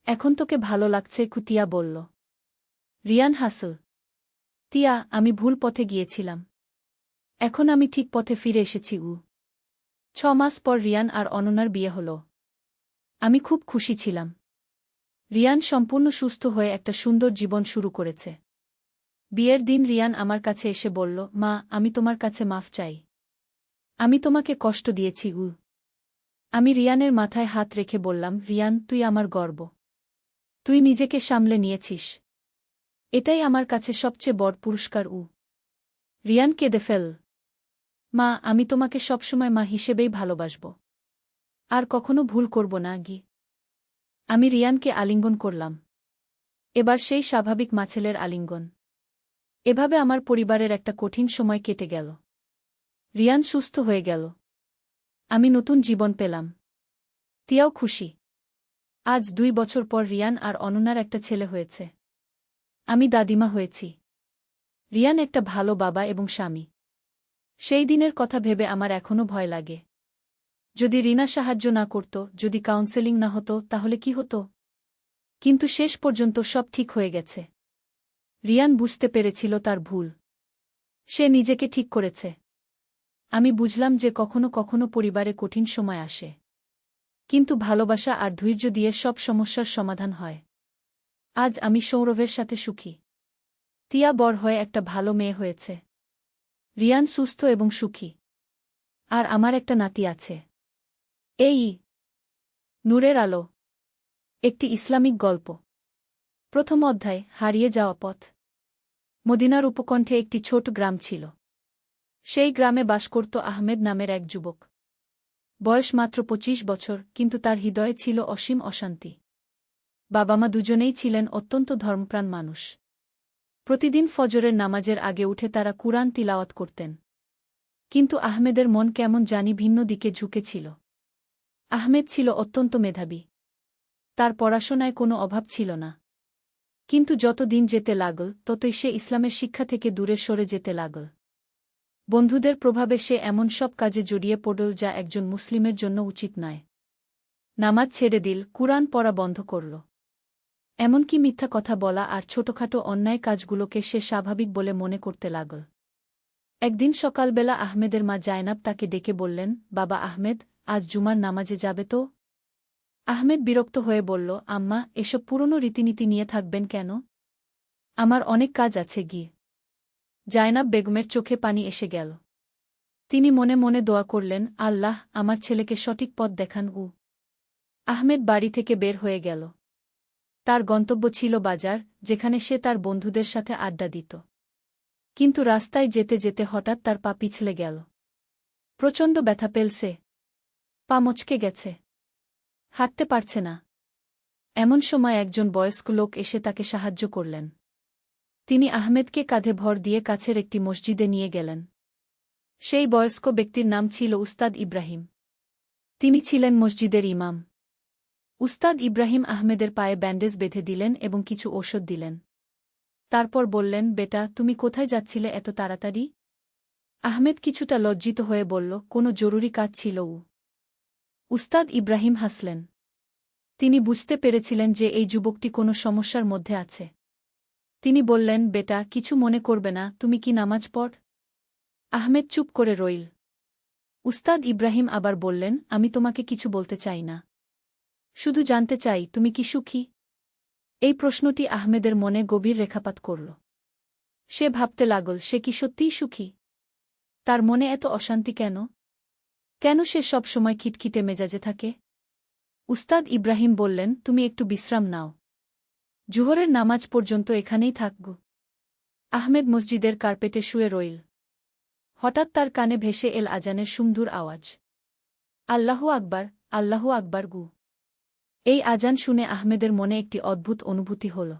এখন তোকে ভালো লাগছে, তিয়া বলল। রিয়ান হাসল। তিয়া, আমি ভুল পথে গিয়েছিলাম। এখন আমি ঠিক পথে ফিরে এসেছি। 6 মাস পর রিয়ান আর অনন্যার বিয়ে হল। আমি খুব খুশি ছিলাম। রিয়ান সম্পূর্ণ সুস্থ হয়ে একটা সুন্দর জীবন শুরু করেছে। বিয়ের দিন রিয়ান আমার কাছে এসে বলল, মা, আমি তোমার কাছে মাফ চাই। আমি তোমাকে কষ্ট দিয়েছি। আমি রিয়ানের মাথায় হাত রেখে বললাম, রিয়ান, তুই আমার গর্ব। তুই নিজেকে সামলে নিয়েছিস। এটাই আমার কাছে সবচেয়ে বড় পুরস্কার। রিয়ান কেঁদে ফেল। মা, আমি তোমাকে সবসময় মা হিসেবেই ভালোবাসব। আর কখনো ভুল করব না। আমি রিয়ানকে আলিঙ্গন করলাম। এবার সেই স্বাভাবিক মাছেলের আলিঙ্গন। এভাবে আমার পরিবারের একটা কঠিন সময় কেটে গেল। রিয়ান সুস্থ হয়ে গেল। আমি নতুন জীবন পেলাম। তিয়াও খুশি। আজ 2 বছর পর রিয়ান আর অনন্যার একটা ছেলে হয়েছে। আমি দাদিমা হয়েছি। রিয়ান একটা ভালো বাবা এবং স্বামী। সেই দিনের কথা ভেবে আমার এখনও ভয় লাগে। যদি রিনা সাহায্য না করত, যদি কাউন্সেলিং না হতো, তাহলে কি হতো? কিন্তু শেষ পর্যন্ত সব ঠিক হয়ে গেছে। রিয়ান বুঝতে পেরেছিল তার ভুল। সে নিজেকে ঠিক করেছে। আমি বুঝলাম যে কখনো কখনো পরিবারে কঠিন সময় আসে। কিন্তু ভালোবাসা আর ধৈর্য দিয়ে সব সমস্যার সমাধান হয়। আজ আমি সৌরভের সাথে সুখী। তিয়া বড় হয়ে একটা ভালো মেয়ে হয়েছে। রিয়ান সুস্থ এবং সুখী। আর আমার একটা নাতি আছে। এই নূরের আলো। একটি ইসলামিক গল্প। প্রথম অধ্যায়, হারিয়ে যাওয়া পথ। মদিনার উপকণ্ঠে একটি ছোট গ্রাম ছিল। সেই গ্রামে বাস করত আহমেদ নামের এক যুবক। বয়স মাত্র 25 বছর, কিন্তু তার হৃদয়ে ছিল অসীম অশান্তি। বাবা মা দুজনেই ছিলেন অত্যন্ত ধর্মপ্রাণ মানুষ। প্রতিদিন ফজরের নামাজের আগে উঠে তারা কুরআন তিলাওয়াত করতেন। কিন্তু আহমেদের মন কেমন জানি ভিন্ন দিকে ঝুঁকেছিল। আহমেদ ছিল অত্যন্ত মেধাবী। তার পড়াশোনায় কোনো অভাব ছিল না। কিন্তু যত দিন যেতে লাগল, ততই সে ইসলামের শিক্ষা থেকে দূরে সরে যেতে লাগল। বন্ধুদের প্রভাবে সে এমন সব কাজে জড়িয়ে পড়ল যা একজন মুসলিমের জন্য উচিত নয়। নামাজ ছেড়ে দিল, কুরআন পড়া বন্ধ করল। এমনকি মিথ্যা কথা বলা আর ছোটখাটো অন্যায় কাজগুলোকে সে স্বাভাবিক বলে মনে করতে লাগল। একদিন সকালবেলা আহমেদের মা জায়নাব তাকে ডেকে বললেন, বাবা আহমেদ, আজ জুমার নামাজে যাবে তো? আহমেদ বিরক্ত হয়ে বলল, আম্মা, এসব পুরনো রীতিনীতি নিয়ে থাকবেন কেন? আমার অনেক কাজ আছে। জায়নাব বেগমের চোখে পানি এসে গেল। তিনি মনে মনে দোয়া করলেন, আল্লাহ, আমার ছেলেকে সঠিক পথ দেখান। আহমেদ বাড়ি থেকে বের হয়ে গেল। তার গন্তব্য ছিল বাজার, যেখানে সে তার বন্ধুদের সাথে আড্ডা দিত। কিন্তু রাস্তায় যেতে যেতে হঠাৎ তার পা পিছলে গেল। প্রচণ্ড ব্যথা পেলছে। পা মচকে গেছে। হাঁটতে পারছে না। এমন সময় একজন বয়স্ক লোক এসে তাকে সাহায্য করলেন। তিনি আহমেদকে কাঁধে ভর দিয়ে কাছের একটি মসজিদে নিয়ে গেলেন। সেই বয়স্ক ব্যক্তির নাম ছিল উস্তাদ ইব্রাহিম। তিনি ছিলেন মসজিদের ইমাম। উস্তাদ ইব্রাহিম আহমেদের পায়ে ব্যান্ডেজ বেঁধে দিলেন এবং কিছু ঔষধ দিলেন। তারপর বললেন, বেটা, তুমি কোথায় যাচ্ছিলে এত তাড়াতাড়ি? আহমেদ কিছুটা লজ্জিত হয়ে বলল, কোনো জরুরি কাজ ছিল। উস্তাদ ইব্রাহিম হাসলেন। তিনি বুঝতে পেরেছিলেন যে এই যুবকটি কোনো সমস্যার মধ্যে আছে। তিনি বললেন, বেটা, কিছু মনে করবে না, তুমি কি নামাজ পড়? আহমেদ চুপ করে রইল। উস্তাদ ইব্রাহিম আবার বললেন, আমি তোমাকে কিছু বলতে চাই না। শুধু জানতে চাই, তুমি কি সুখী? এই প্রশ্নটি আহমেদের মনে গভীর রেখাপাত করল। সে ভাবতে লাগল, সে কি সত্যিই সুখী? তার মনে এত অশান্তি কেন? কেন সে সব সময় খিটখিটে মেজাজে থাকে? উস্তাদ ইব্রাহিম বললেন, তুমি একটু বিশ্রাম নাও। জুহরের নামাজ পর্যন্ত এখানেই থাকব। আহমেদ মসজিদের কার্পেটে শুয়ে রইল। হঠাৎ তার কানে ভেসে এল আজানের সুমধুর আওয়াজ। আল্লাহু আকবার, আল্লাহু আকবার গু। এই আজান শুনে আহমেদের মনে একটি অদ্ভুত অনুভূতি হল।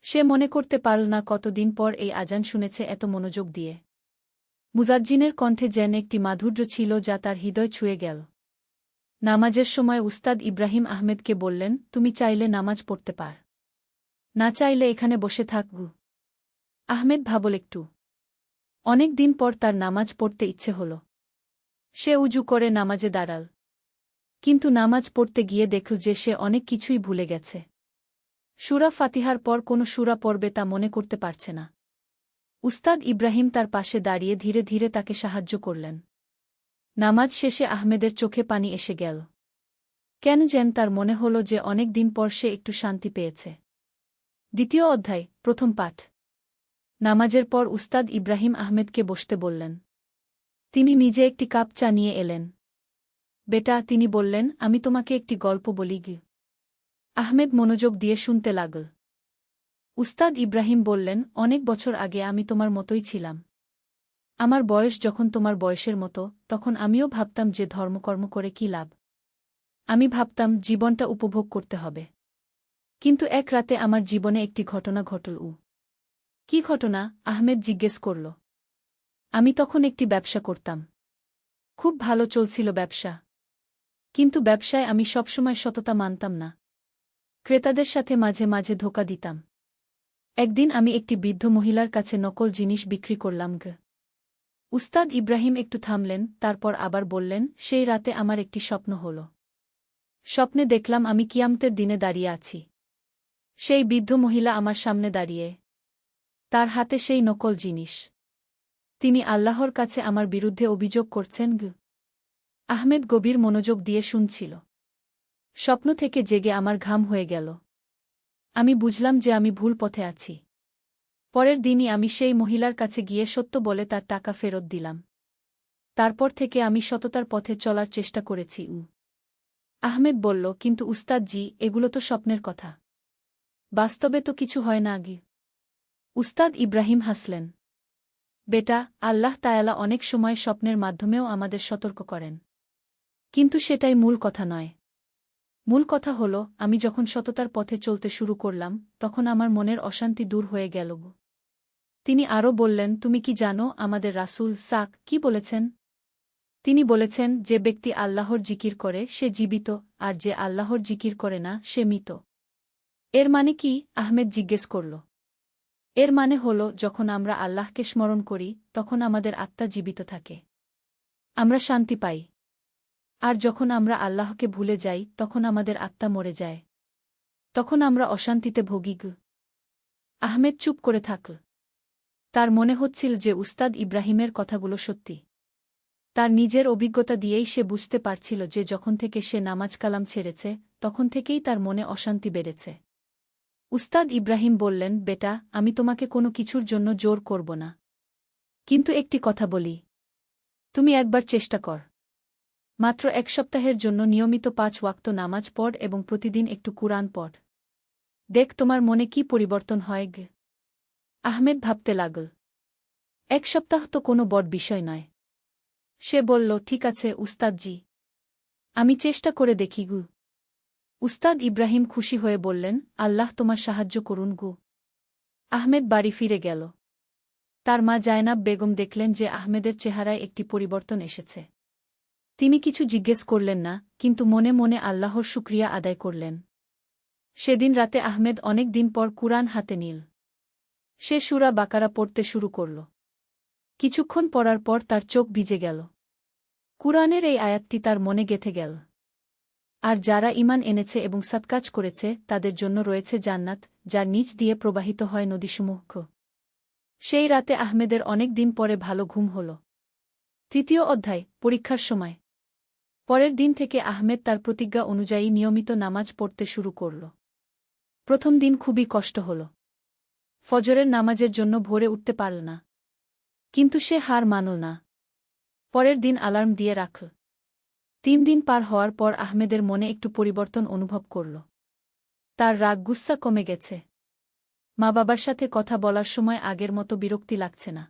সে মনে করতে পারল না কতদিন পর এই আজান শুনেছে এত মনোযোগ দিয়ে। মুজাজ্জিনের কণ্ঠে যেন একটি মাধুর্য ছিল যা তার হৃদয় ছুঁয়ে গেল। নামাজের সময় উস্তাদ ইব্রাহিম আহমেদকে বললেন, তুমি চাইলে নামাজ পড়তে পার, না চাইলে এখানে বসে থাকগু। আহমেদ ভাবল একটু। অনেক দিন পর তার নামাজ পড়তে ইচ্ছে হল। সে উজু করে নামাজে দাঁড়াল। কিন্তু নামাজ পড়তে গিয়ে দেখল যে সে অনেক কিছুই ভুলে গেছে। সূরা ফাতিহার পর কোনো সূরা পড়বে তা মনে করতে পারছে না। উস্তাদ ইব্রাহিম তার পাশে দাঁড়িয়ে ধীরে ধীরে তাকে সাহায্য করলেন। নামাজ শেষে আহমেদের চোখে পানি এসে গেল। কেন যেন তার মনে হল যে অনেক দিন পর সে একটু শান্তি পেয়েছে। দ্বিতীয় অধ্যায়, প্রথম পাঠ। নামাজের পর উস্তাদ ইব্রাহিম আহমেদকে বসতে বললেন। তিনি নিজে একটি কাপ চা নিয়ে এলেন। বেটা, তিনি বললেন, আমি তোমাকে একটি গল্প বলি গি। আহমেদ মনোযোগ দিয়ে শুনতে লাগল। উস্তাদ ইব্রাহিম বললেন, অনেক বছর আগে আমি তোমার মতোই ছিলাম। আমার বয়স যখন তোমার বয়সের মতো, তখন আমিও ভাবতাম যে ধর্মকর্ম করে কি লাভ। আমি ভাবতাম জীবনটা উপভোগ করতে হবে। কিন্তু এক রাতে আমার জীবনে একটি ঘটনা ঘটল। কি ঘটনা? আহমেদ জিজ্ঞেস করল। আমি তখন একটি ব্যবসা করতাম। খুব ভালো চলছিল ব্যবসা। কিন্তু ব্যবসায় আমি সবসময় সততা মানতাম না। ক্রেতাদের সাথে মাঝে মাঝে ধোঁকা দিতাম। একদিন আমি একটি বৃদ্ধ মহিলার কাছে নকল জিনিস বিক্রি করলাম। উস্তাদ ইব্রাহিম একটু থামলেন, তারপর আবার বললেন, সেই রাতে আমার একটি স্বপ্ন হল। স্বপ্নে দেখলাম আমি কিয়ামতের দিনে দাঁড়িয়ে আছি। সেই বৃদ্ধ মহিলা আমার সামনে দাঁড়িয়ে। তার হাতে সেই নকল জিনিস। তিনি আল্লাহর কাছে আমার বিরুদ্ধে অভিযোগ করছেন। আহমেদ গভীর মনোযোগ দিয়ে শুনছিল। স্বপ্ন থেকে জেগে আমার ঘাম হয়ে গেল। আমি বুঝলাম যে আমি ভুল পথে আছি। পরের দিনই আমি সেই মহিলার কাছে গিয়ে সত্য বলে তার টাকা ফেরত দিলাম। তারপর থেকে আমি সততার পথে চলার চেষ্টা করেছি। আহমেদ বলল, কিন্তু উস্তাদজি, এগুলো তো স্বপ্নের কথা। বাস্তবে তো কিছু হয় না আগে। উস্তাদ ইব্রাহিম হাসলেন। বেটা, আল্লাহ তায়ালা অনেক সময় স্বপ্নের মাধ্যমেও আমাদের সতর্ক করেন। কিন্তু সেটাই মূল কথা নয়। মূল কথা হল, আমি যখন সততার পথে চলতে শুরু করলাম, তখন আমার মনের অশান্তি দূর হয়ে গেল। তিনি আরও বললেন, তুমি কি জানো আমাদের রাসূল সাক কি বলেছেন? তিনি বলেছেন, যে ব্যক্তি আল্লাহর জিকির করে সে জীবিত, আর যে আল্লাহর জিকির করে না সে মৃত। এর মানে কি? আহমেদ জিজ্ঞেস করল। এর মানে হল, যখন আমরা আল্লাহকে স্মরণ করি, তখন আমাদের আত্মা জীবিত থাকে। আমরা শান্তি পাই। আর যখন আমরা আল্লাহকে ভুলে যাই, তখন আমাদের আত্মা মরে যায়। তখন আমরা অশান্তিতে ভোগি। আহমেদ চুপ করে থাকল। তার মনে হচ্ছিল যে উস্তাদ ইব্রাহিমের কথাগুলো সত্যি। তার নিজের অভিজ্ঞতা দিয়েই সে বুঝতে পারছিল যে যখন থেকে সে নামাজ কালাম ছেড়েছে, তখন থেকেই তার মনে অশান্তি বেড়েছে। উস্তাদ ইব্রাহিম বললেন, বেটা, আমি তোমাকে কোনো কিছুর জন্য জোর করব না। কিন্তু একটি কথা বলি। তুমি একবার চেষ্টা কর। মাত্র এক সপ্তাহের জন্য নিয়মিত 5 ওয়াক্ত নামাজ পড় এবং প্রতিদিন একটু কুরআন পড়। দেখ তোমার মনে কি পরিবর্তন হয়। আহমেদ ভাবতে লাগল। এক সপ্তাহ তো কোনো বড় বিষয় নয়। সে বলল, ঠিক আছে উস্তাদজি, আমি চেষ্টা করে দেখি। উস্তাদ ইব্রাহিম খুশি হয়ে বললেন, আল্লাহ তোমার সাহায্য করুন গু। আহমেদ বাড়ি ফিরে গেল। তার মা জায়নাব বেগম দেখলেন যে আহমেদের চেহারায় একটি পরিবর্তন এসেছে। তিনি কিছু জিজ্ঞেস করলেন না, কিন্তু মনে মনে আল্লাহর শুকরিয়া আদায় করলেন। সেদিন রাতে আহমেদ অনেক দিন পর কুরআন হাতে নিল। সে সূরা বাকারা পড়তে শুরু করল। কিছুক্ষণ পড়ার পর তার চোখ ভিজে গেল। কুরআনের এই আয়াতটি তার মনে গেঁথে গেল। আর যারা ঈমান এনেছে এবং সৎকাজ করেছে তাদের জন্য রয়েছে জান্নাত, যার নিচ দিয়ে প্রবাহিত হয় নদীসমূহ। সেই রাতে আহমেদের অনেক দিন পরে ভালো ঘুম হল। তৃতীয় অধ্যায়, পরীক্ষার সময়। পরের দিন থেকে আহমেদ তার প্রতিজ্ঞা অনুযায়ী নিয়মিত নামাজ পড়তে শুরু করল। প্রথম দিন খুবই কষ্ট হল। ফজরের নামাজের জন্য ভোরে উঠতে পারল না। কিন্তু সে হার মানল না। পরের দিন অ্যালার্ম দিয়ে রাখল। 3 দিন পার হওয়ার পর আহমেদের মনে একটু পরিবর্তন অনুভব করল। তার রাগ গুস্সা কমে গেছে। মা বাবার সাথে কথা বলার সময় আগের মতো বিরক্তি লাগছে না।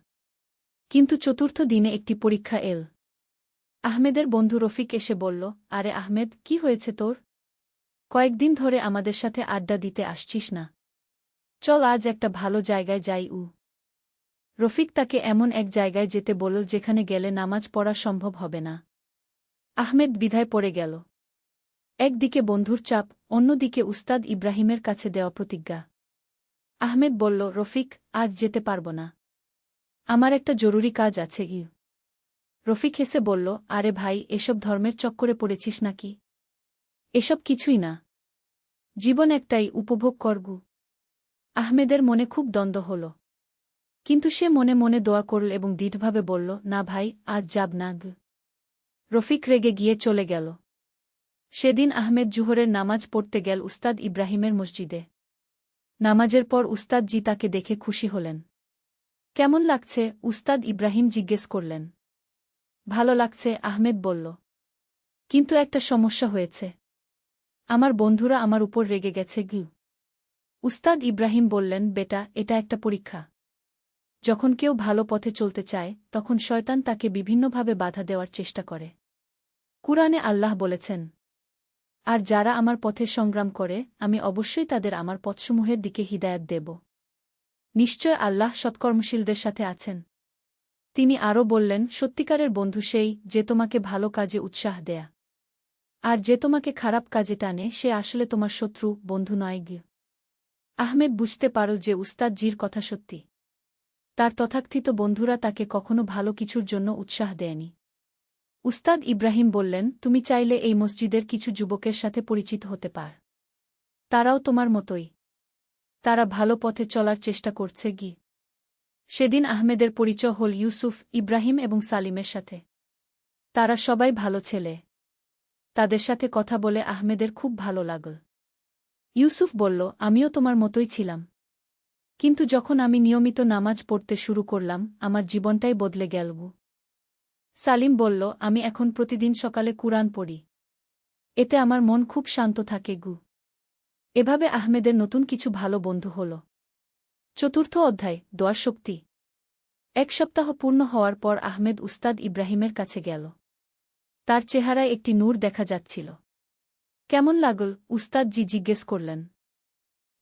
কিন্তু চতুর্থ দিনে একটি পরীক্ষা এল। আহমেদের বন্ধু রফিক এসে বলল, আরে আহমেদ, কি হয়েছে তোর? কয়েকদিন ধরে আমাদের সাথে আড্ডা দিতে আসছিস না। চল আজ একটা ভালো জায়গায় যাই। রফিক তাকে এমন এক জায়গায় যেতে বলল যেখানে গেলে নামাজ পড়া সম্ভব হবে না। আহমেদ দ্বিধায় পড়ে গেল। একদিকে বন্ধুর চাপ, অন্যদিকে উস্তাদ ইব্রাহিমের কাছে দেওয়া প্রতিজ্ঞা। আহমেদ বলল, রফিক, আজ যেতে পারব না। আমার একটা জরুরি কাজ আছে। রফিক হেসে বলল, আরে ভাই, এসব ধর্মের চক্করে পড়েছিস নাকি? এসব কিছুই না। জীবন একটাই, উপভোগ করগু। আহমেদের মনে খুব দ্বন্দ্ব হল। কিন্তু সে মনে মনে দোয়া করল এবং দৃঢ়ভাবে বলল, না ভাই, আজ যাব না। রফিক রেগে গিয়ে চলে গেল। সেদিন আহমেদ জুহরের নামাজ পড়তে গেল উস্তাদ ইব্রাহিমের মসজিদে। নামাজের পর উস্তাদ জি তাকে দেখে খুশি হলেন। কেমন লাগছে? উস্তাদ ইব্রাহিম জিজ্ঞেস করলেন। ভালো লাগছে, আহমেদ বলল। কিন্তু একটা সমস্যা হয়েছে। আমার বন্ধুরা আমার উপর রেগে গেছে। উস্তাদ ইব্রাহিম বললেন, বেটা, এটা একটা পরীক্ষা। যখন কেউ ভালো পথে চলতে চায় তখন শয়তান তাকে বিভিন্নভাবে বাধা দেওয়ার চেষ্টা করে। কুরআনে আল্লাহ বলেছেন, আর যারা আমার পথে সংগ্রাম করে আমি অবশ্যই তাদের আমার পথসমূহের দিকে হিদায়াত দেব। নিশ্চয় আল্লাহ সৎকর্মশীলদের সাথে আছেন। তিনি আরও বললেন, সত্যিকারের বন্ধু সেই যে তোমাকে ভালো কাজে উৎসাহ দেয়া। আর যে তোমাকে খারাপ কাজে টানে সে আসলে তোমার শত্রু, বন্ধু নয়। আহমেদ বুঝতে পারল যে উস্তাদ জির কথা সত্যি। তার তথাকথিত বন্ধুরা তাকে কখনো ভালো কিছুর জন্য উৎসাহ দেয়নি। উস্তাদ ইব্রাহিম বললেন, তুমি চাইলে এই মসজিদের কিছু যুবকের সাথে পরিচিত হতে পার। তারাও তোমার মতোই। তারা ভালো পথে চলার চেষ্টা করছে। সেদিন আহমেদের পরিচয় হল ইউসুফ, ইব্রাহিম এবং সালিমের সাথে। তারা সবাই ভালো ছেলে। তাদের সাথে কথা বলে আহমেদের খুব ভালো লাগল। ইউসুফ বলল, আমিও তোমার মতোই ছিলাম। কিন্তু যখন আমি নিয়মিত নামাজ পড়তে শুরু করলাম আমার জীবনটাই বদলে গেল। সালিম বলল, আমি এখন প্রতিদিন সকালে কুরআন পড়ি। এতে আমার মন খুব শান্ত থাকে। এভাবে আহমেদের নতুন কিছু ভালো বন্ধু হল। চতুর্থ অধ্যায়, দোয়ার শক্তি। 1 সপ্তাহ পূর্ণ হওয়ার পর আহমেদ উস্তাদ ইব্রাহিমের কাছে গেল। তার চেহারায় একটি নূর দেখা যাচ্ছিল। কেমন লাগল? উস্তাদ জি জিজ্ঞেস করলেন।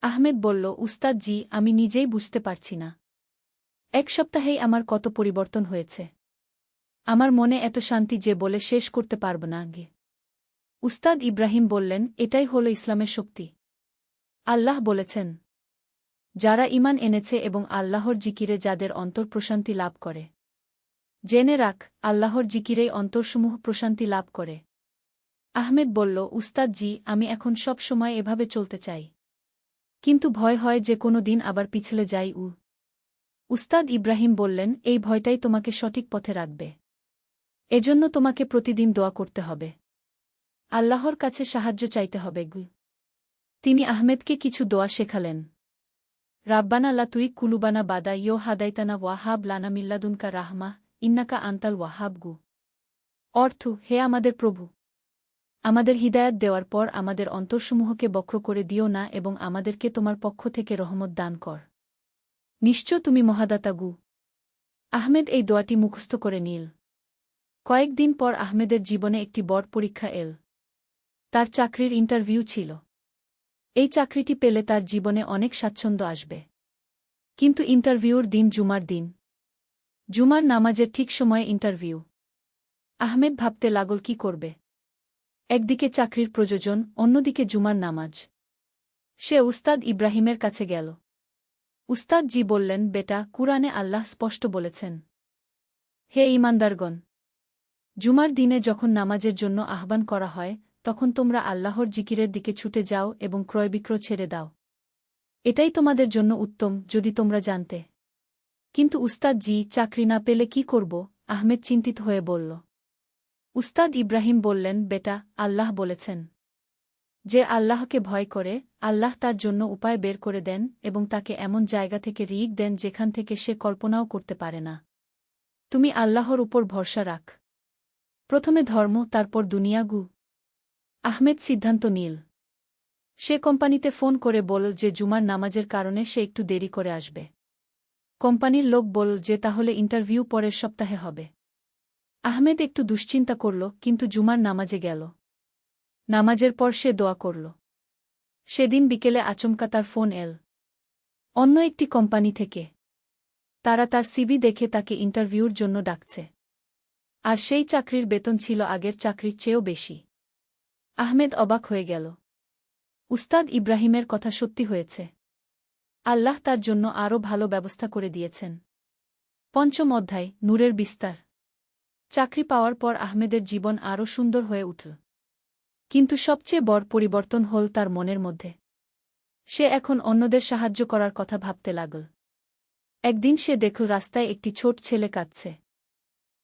আহমেদ বলল, উস্তাদ জি, আমি নিজেই বুঝতে পারছি না। 1 সপ্তাহেই আমার কত পরিবর্তন হয়েছে। আমার মনে এত শান্তি যে বলে শেষ করতে পারব না। উস্তাদ ইব্রাহিম বললেন, এটাই হল ইসলামের শক্তি। আল্লাহ বলেছেন, যারা ঈমান এনেছে এবং আল্লাহর জিকিরে যাদের অন্তর প্রশান্তি লাভ করে। জেনে রাখ, আল্লাহর জিকিরেই অন্তরসমূহ প্রশান্তি লাভ করে। আহমেদ বলল, উস্তাদ জি, আমি এখন সব সময় এভাবে চলতে চাই। কিন্তু ভয় হয় যে কোনো দিন আবার পিছলে যাই। উস্তাদ ইব্রাহিম বললেন, এই ভয়টাই তোমাকে সঠিক পথে রাখবে। এজন্য তোমাকে প্রতিদিন দোয়া করতে হবে। আল্লাহর কাছে সাহায্য চাইতে হবে। তিনি আহমেদকে কিছু দোয়া শেখালেন। রাব্বানা লা তুই কুলুবানা বাদা ইয়ো হাদাইতানা ওয়াহাব লানা মিল্লাদুনকা রাহমা ইন্নাকা আন্তাল ওয়াহাব। অর্থ, হে আমাদের প্রভু, আমাদের হিদায়াত দেওয়ার পর আমাদের অন্তরসমূহকে বক্র করে দিও না এবং আমাদেরকে তোমার পক্ষ থেকে রহমত দান কর। নিশ্চয় তুমি মহাদাতা। আহমেদ এই দোয়াটি মুখস্থ করে নিল। কয়েকদিন পর আহমেদের জীবনে একটি বড় পরীক্ষা এল। তার চাকরির ইন্টারভিউ ছিল। এই চাকরিটি পেলে তার জীবনে অনেক স্বাচ্ছন্দ্য আসবে। কিন্তু ইন্টারভিউর দিন জুমার দিন। জুমার নামাজের ঠিক সময়ে ইন্টারভিউ। আহমেদ ভাবতে লাগল কি করবে। একদিকে চাকরির প্রয়োজন, অন্যদিকে জুমার নামাজ। সে উস্তাদ ইব্রাহিমের কাছে গেল। উস্তাদ জি বললেন, বেটা, কুরআনে আল্লাহ স্পষ্ট বলেছেন, হে ঈমানদারগণ, জুমার দিনে যখন নামাজের জন্য আহ্বান করা হয় তখন তোমরা আল্লাহর জিকিরের দিকে ছুটে যাও এবং ক্রয়বিক্রয় ছেড়ে দাও। এটাই তোমাদের জন্য উত্তম যদি তোমরা জানতে। কিন্তু উস্তাদ জি, চাকরি না পেলে কি করব? আহমেদ চিন্তিত হয়ে বলল। উস্তাদ ইব্রাহিম বললেন, বেটা, আল্লাহ বলেছেন, যে আল্লাহকে ভয় করে আল্লাহ তার জন্য উপায় বের করে দেন এবং তাকে এমন জায়গা থেকে রিজিক দেন যেখান থেকে সে কল্পনাও করতে পারে না। তুমি আল্লাহর উপর ভরসা রাখ। প্রথমে ধর্ম, তারপর দুনিয়াগু। আহমেদ সিদ্ধান্ত নিল। সে কোম্পানিতে ফোন করে বলল যে জুমার নামাজের কারণে সে একটু দেরি করে আসবে। কোম্পানির লোক বলল যে তাহলে ইন্টারভিউ পরের সপ্তাহে হবে। আহমেদ একটু দুশ্চিন্তা করল, কিন্তু জুমার নামাজে গেল। নামাজের পর সে দোয়া করল। সেদিন বিকেলে আচমকা তার ফোন এল অন্য একটি কোম্পানি থেকে। তারা তার সিভি দেখে তাকে ইন্টারভিউর জন্য ডাকছে। আর সেই চাকরির বেতন ছিল আগের চাকরির চেয়েও বেশি। আহমেদ অবাক হয়ে গেল। উস্তাদ ইব্রাহিমের কথা সত্যি হয়েছে। আল্লাহ তার জন্য আরও ভালো ব্যবস্থা করে দিয়েছেন। পঞ্চম অধ্যায়, নূরের বিস্তার। চাকরি পাওয়ার পর আহমেদের জীবন আরও সুন্দর হয়ে উঠল। কিন্তু সবচেয়ে বড় পরিবর্তন হল তার মনের মধ্যে। সে এখন অন্যদের সাহায্য করার কথা ভাবতে লাগল। একদিন সে দেখল রাস্তায় একটি ছোট ছেলে কাঁদছে।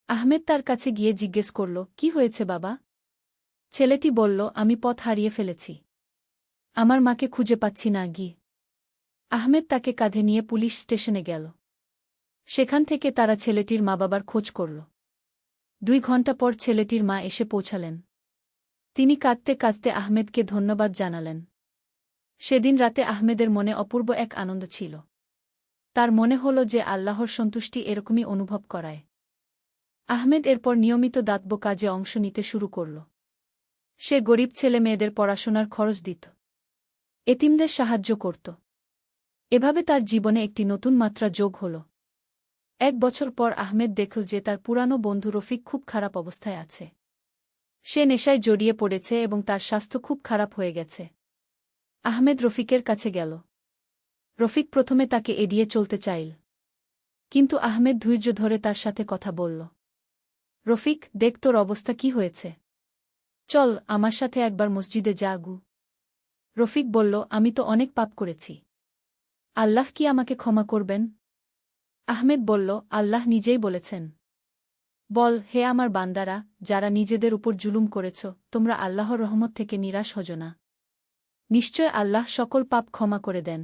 আহমেদ তার কাছে গিয়ে জিজ্ঞেস করল, কি হয়েছে বাবা? ছেলেটি বলল, আমি পথ হারিয়ে ফেলেছি। আমার মাকে খুঁজে পাচ্ছি না গি। আহমেদ তাকে কাঁধে নিয়ে পুলিশ স্টেশনে গেল। সেখান থেকে তারা ছেলেটির মা বাবার খোঁজ করল। 2 ঘণ্টা পর ছেলেটির মা এসে পৌঁছালেন। তিনি কাঁদতে কাঁদতে আহমেদকে ধন্যবাদ জানালেন। সেদিন রাতে আহমেদের মনে অপূর্ব এক আনন্দ ছিল। তার মনে হল যে আল্লাহর সন্তুষ্টি এরকমই অনুভব করায়। আহমেদ এরপর নিয়মিত দাতব্য কাজে অংশ নিতে শুরু করল। সে গরিব ছেলে মেয়েদের পড়াশোনার খরচ দিত, এতিমদের সাহায্য করত। এভাবে তার জীবনে একটি নতুন মাত্রা যোগ হল। 1 বছর পর আহমেদ দেখল যে তার পুরানো বন্ধু রফিক খুব খারাপ অবস্থায় আছে। সে নেশায় জড়িয়ে পড়েছে এবং তার স্বাস্থ্য খুব খারাপ হয়ে গেছে। আহমেদ রফিকের কাছে গেল। রফিক প্রথমে তাকে এড়িয়ে চলতে চাইল, কিন্তু আহমেদ ধৈর্য ধরে তার সাথে কথা বলল। রফিক, দেখ তোর অবস্থা কি হয়েছে। চল আমার সাথে একবার মসজিদে যা গু। রফিক বলল, আমি তো অনেক পাপ করেছি। আল্লাহ কি আমাকে ক্ষমা করবেন? আহমেদ বলল, আল্লাহ নিজেই বলেছেন, বল, হে আমার বান্দারা, যারা নিজেদের উপর জুলুম করেছ, তোমরা আল্লাহর রহমত থেকে নিরাশ হজো না। নিশ্চয় আল্লাহ সকল পাপ ক্ষমা করে দেন।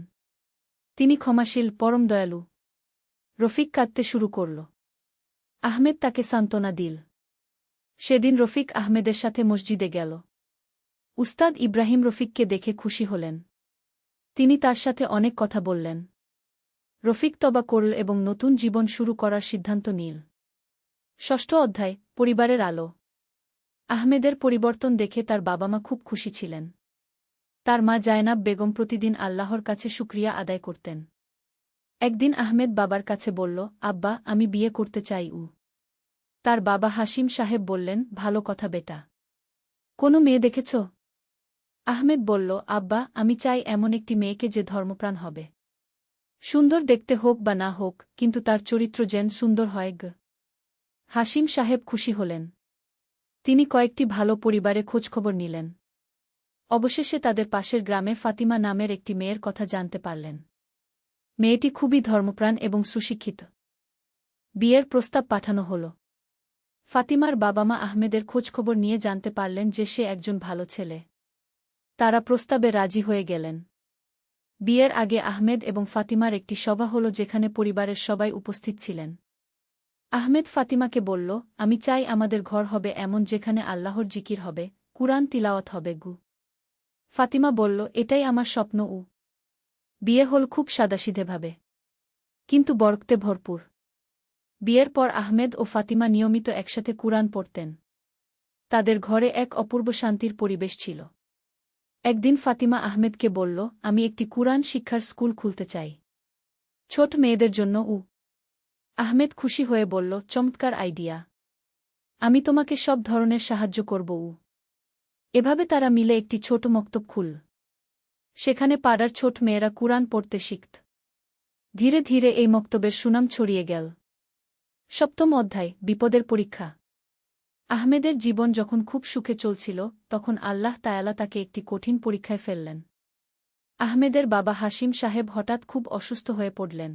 তিনি ক্ষমাশীল, পরম দয়ালু। রফিক কাঁদতে শুরু করল। আহমেদ তাকে সান্ত্বনা দিল। সেদিন রফিক আহমেদের সাথে মসজিদে গেল। উস্তাদ ইব্রাহিম রফিককে দেখে খুশি হলেন। তিনি তার সাথে অনেক কথা বললেন। রফিক তওবা করল এবং নতুন জীবন শুরু করার সিদ্ধান্ত নিল। ষষ্ঠ অধ্যায়, পরিবারের আলো। আহমেদের পরিবর্তন দেখে তার বাবা মা খুব খুশি ছিলেন। তার মা জায়নাব বেগম প্রতিদিন আল্লাহর কাছে শুকরিয়া আদায় করতেন। একদিন আহমেদ বাবার কাছে বলল, আব্বা, আমি বিয়ে করতে চাই। তার বাবা হাসিম সাহেব বললেন, ভালো কথা বেটা। কোনো মেয়ে দেখেছ? আহমেদ বলল, আব্বা, আমি চাই এমন একটি মেয়েকে যে ধর্মপ্রাণ হবে। সুন্দর দেখতে হোক বা না হোক, কিন্তু তার চরিত্র যেন সুন্দর হয় গ। হাসিম সাহেব খুশি হলেন। তিনি কয়েকটি ভালো পরিবারে খোঁজখবর নিলেন। অবশেষে তাদের পাশের গ্রামে ফাতিমা নামের একটি মেয়ের কথা জানতে পারলেন। মেয়েটি খুবই ধর্মপ্রাণ এবং সুশিক্ষিত। বিয়ের প্রস্তাব পাঠানো হল। ফাতিমার বাবা মা আহমেদের খোঁজখবর নিয়ে জানতে পারলেন যে সে একজন ভালো ছেলে। তারা প্রস্তাবে রাজি হয়ে গেলেন। বিয়ের আগে আহমেদ এবং ফাতিমার একটি সভা হল যেখানে পরিবারের সবাই উপস্থিত ছিলেন। আহমেদ ফাতিমাকে বলল, আমি চাই আমাদের ঘর হবে এমন যেখানে আল্লাহর জিকির হবে, কুরআন তিলাওয়াত হবে গু। ফাতিমা বলল, এটাই আমার স্বপ্ন। বিয়ে হল খুব সাদাসিধেভাবে, কিন্তু বরকতে ভরপুর। বিয়ের পর আহমেদ ও ফাতিমা নিয়মিত একসাথে কুরআন পড়তেন। তাদের ঘরে এক অপূর্ব শান্তির পরিবেশ ছিল। একদিন ফাতিমা আহমেদকে বলল, আমি একটি কুরআন শিক্ষার স্কুল খুলতে চাই, ছোট মেয়েদের জন্য। আহমেদ খুশি হয়ে বলল, চমৎকার আইডিয়া, আমি তোমাকে সব ধরনের সাহায্য করব। এভাবে তারা মিলে একটি ছোট মক্তব খুলল। সেখানে পাড়ার ছোট মেয়েরা কুরআন পড়তে শিখত। ধীরে ধীরে এই মক্তবের সুনাম ছড়িয়ে গেল। 7ম অধ্যায়, বিপদের পরীক্ষা। আহমেদের জীবন যখন খুব সুখে চলছিল, তখন আল্লাহ তায়ালা তাকে একটি কঠিন পরীক্ষায় ফেললেন। আহমেদের বাবা হাশিম সাহেব হঠাৎ খুব অসুস্থ হয়ে পড়লেন।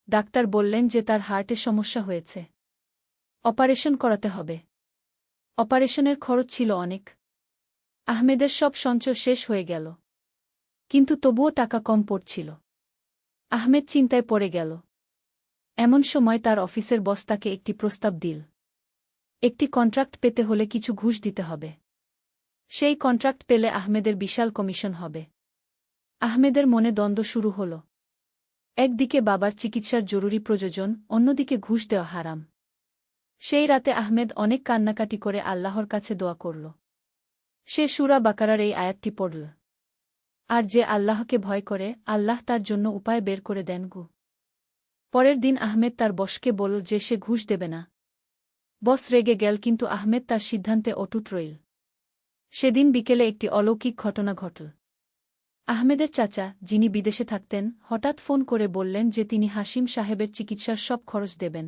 ডাক্তার বললেন যে তার হার্টে সমস্যা হয়েছে, অপারেশন করাতে হবে। অপারেশনের খরচ ছিল অনেক। আহমেদের সব সঞ্চয় শেষ হয়ে গেল, কিন্তু তবুও টাকা কম পড়ছিল। আহমেদ চিন্তায় পড়ে গেল। এমন সময় তার অফিসের বস তাকে একটি প্রস্তাব দিল। একটি কন্ট্রাক্ট পেতে হলে কিছু ঘুষ দিতে হবে। সেই কন্ট্রাক্ট পেলে আহমেদের বিশাল কমিশন হবে। আহমেদের মনে দ্বন্দ্ব শুরু হল। একদিকে বাবার চিকিৎসার জরুরি প্রয়োজন, অন্যদিকে ঘুষ দেওয়া হারাম। সেই রাতে আহমেদ অনেক কান্নাকাটি করে আল্লাহর কাছে দোয়া করল। সে সূরা বাকারার এই আয়াতটি পড়ল, আর যে আল্লাহকে ভয় করে, আল্লাহ তার জন্য উপায় বের করে দেন। পরের দিন আহমেদ তার বসকে বলল যে সে ঘুষ দেবে না। বস রেগে গেল, কিন্তু আহমেদ তার সিদ্ধান্তে অটুট রইল। সেদিন বিকেলে একটি অলৌকিক ঘটনা ঘটল। আহমেদের চাচা, যিনি বিদেশে থাকতেন, হঠাৎ ফোন করে বললেন যে তিনি হাশিম সাহেবের চিকিৎসার সব খরচ দেবেন।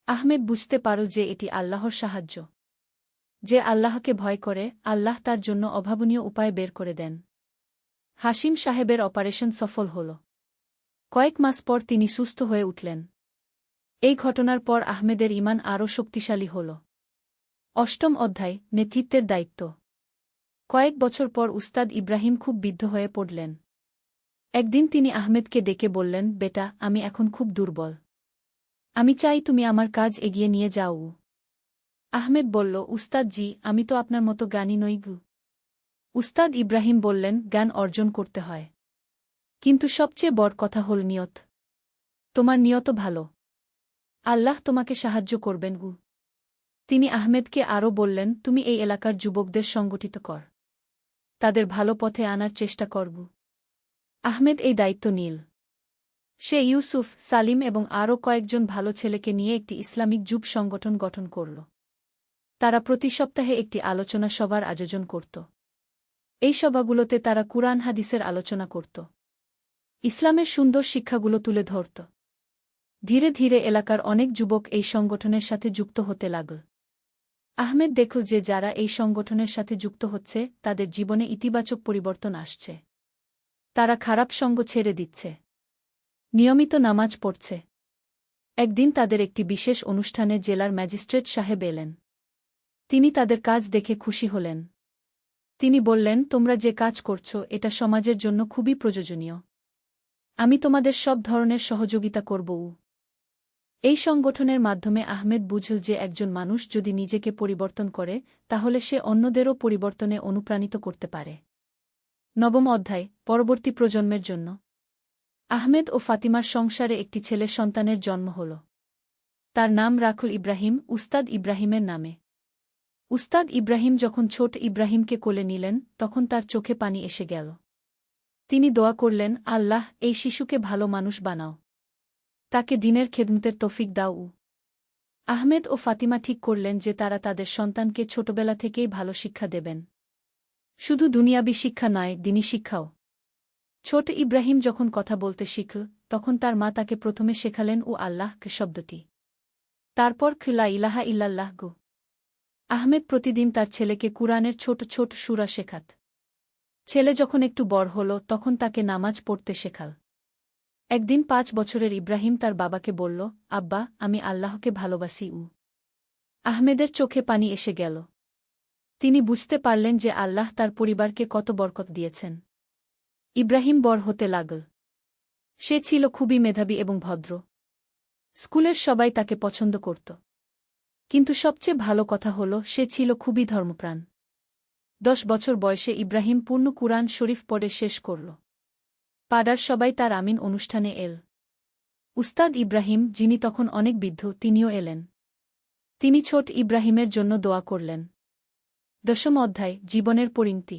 আহমেদ বুঝতে পারল যে এটি আল্লাহর সাহায্য। যে আল্লাহকে ভয় করে, আল্লাহ তার জন্য অভাবনীয় উপায় বের করে দেন। হাশিম সাহেবের অপারেশন সফল হল। কয়েক মাস পর তিনি সুস্থ হয়ে উঠলেন। এই ঘটনার পর আহমেদের ঈমান আরও শক্তিশালী হল। 8ম অধ্যায়, নেতৃত্বের দায়িত্ব। কয়েক বছর পর উস্তাদ ইব্রাহিম খুব বিদ্ধ হয়ে পড়লেন। একদিন তিনি আহমেদকে ডেকে বললেন, বেটা, আমি এখন খুব দুর্বল। আমি চাই তুমি আমার কাজ এগিয়ে নিয়ে যাও। আহমেদ বলল, উস্তাদ জি, আমি তো আপনার মতো জ্ঞানী নই। উস্তাদ ইব্রাহিম বললেন, জ্ঞান অর্জন করতে হয়, কিন্তু সবচেয়ে বড় কথা হল নিয়ত। তোমার নিয়ত ভালো, আল্লাহ তোমাকে সাহায্য করবেন। তিনি আহমেদকে আরও বললেন, তুমি এই এলাকার যুবকদের সংগঠিত কর, তাদের ভালো পথে আনার চেষ্টা করব। আহমেদ এই দায়িত্ব নিল। সে ইউসুফ, সালিম এবং আরও কয়েকজন ভালো ছেলেকে নিয়ে একটি ইসলামিক যুব সংগঠন গঠন করল। তারা প্রতি সপ্তাহে একটি আলোচনা সভার আয়োজন করত। এই সভাগুলোতে তারা কুরআন হাদিসের আলোচনা করত, ইসলামের সুন্দর শিক্ষাগুলো তুলে ধরত। ধীরে ধীরে এলাকার অনেক যুবক এই সংগঠনের সাথে যুক্ত হতে লাগল। আহমেদ দেখল যে যারা এই সংগঠনের সাথে যুক্ত হচ্ছে, তাদের জীবনে ইতিবাচক পরিবর্তন আসছে। তারা খারাপ সঙ্গ ছেড়ে দিচ্ছে, নিয়মিত নামাজ পড়ছে। একদিন তাদের একটি বিশেষ অনুষ্ঠানে জেলার ম্যাজিস্ট্রেট সাহেব এলেন। তিনি তাদের কাজ দেখে খুশি হলেন। তিনি বললেন, তোমরা যে কাজ করছ, এটা সমাজের জন্য খুবই প্রয়োজনীয়। আমি তোমাদের সব ধরনের সহযোগিতা করব। এই সংগঠনের মাধ্যমে আহমেদ বুঝল যে একজন মানুষ যদি নিজেকে পরিবর্তন করে, তাহলে সে অন্যদেরও পরিবর্তনে অনুপ্রাণিত করতে পারে। 9ম অধ্যায়, পরবর্তী প্রজন্মের জন্য। আহমেদ ও ফাতিমার সংসারে একটি ছেলে সন্তানের জন্ম হল। তার নাম রাখল ইব্রাহিম, উস্তাদ ইব্রাহিমের নামে। উস্তাদ ইব্রাহিম যখন ছোট ইব্রাহিমকে কোলে নিলেন, তখন তার চোখে পানি এসে গেল। তিনি দোয়া করলেন, আল্লাহ, এই শিশুকে ভালো মানুষ বানাও, তাকে দ্বীনের খেদমতের তৌফিক দাও। আহমেদ ও ফাতিমা ঠিক করলেন যে তারা তাদের সন্তানকে ছোটবেলা থেকেই ভালো শিক্ষা দেবেন। শুধু দুনিয়াবী শিক্ষা নয়, দ্বীনি শিক্ষাও। ছোট ইব্রাহিম যখন কথা বলতে শিখল, তখন তার মা তাকে প্রথমে শেখালেন আল্লাহ শব্দটি, তারপর লা ইলাহা ইল্লাল্লাহ। আহমেদ প্রতিদিন তার ছেলেকে কুরআনের ছোট ছোট সূরা শেখাত। ছেলে যখন একটু বড় হল, তখন তাকে নামাজ পড়তে শেখাল। একদিন 5 বছরের ইব্রাহিম তার বাবাকে বলল, আব্বা, আমি আল্লাহকে ভালোবাসি। আহমেদের চোখে পানি এসে গেল। তিনি বুঝতে পারলেন যে আল্লাহ তার পরিবারকে কত বরকত দিয়েছেন। ইব্রাহিম বড় হতে লাগল। সে ছিল খুবই মেধাবী এবং ভদ্র। স্কুলের সবাই তাকে পছন্দ করত। কিন্তু সবচেয়ে ভালো কথা হল, সে ছিল খুবই ধর্মপ্রাণ। 10 বছর বয়সে ইব্রাহিম পূর্ণ কুরআন শরীফ পড়ে শেষ করল। পাড়ার সবাই তার আমিন অনুষ্ঠানে এল। উস্তাদ ইব্রাহিম, যিনি তখন অনেক বৃদ্ধ, তিনিও এলেন। তিনি ছোট ইব্রাহিমের জন্য দোয়া করলেন। দশম অধ্যায় জীবনের পরিণতি।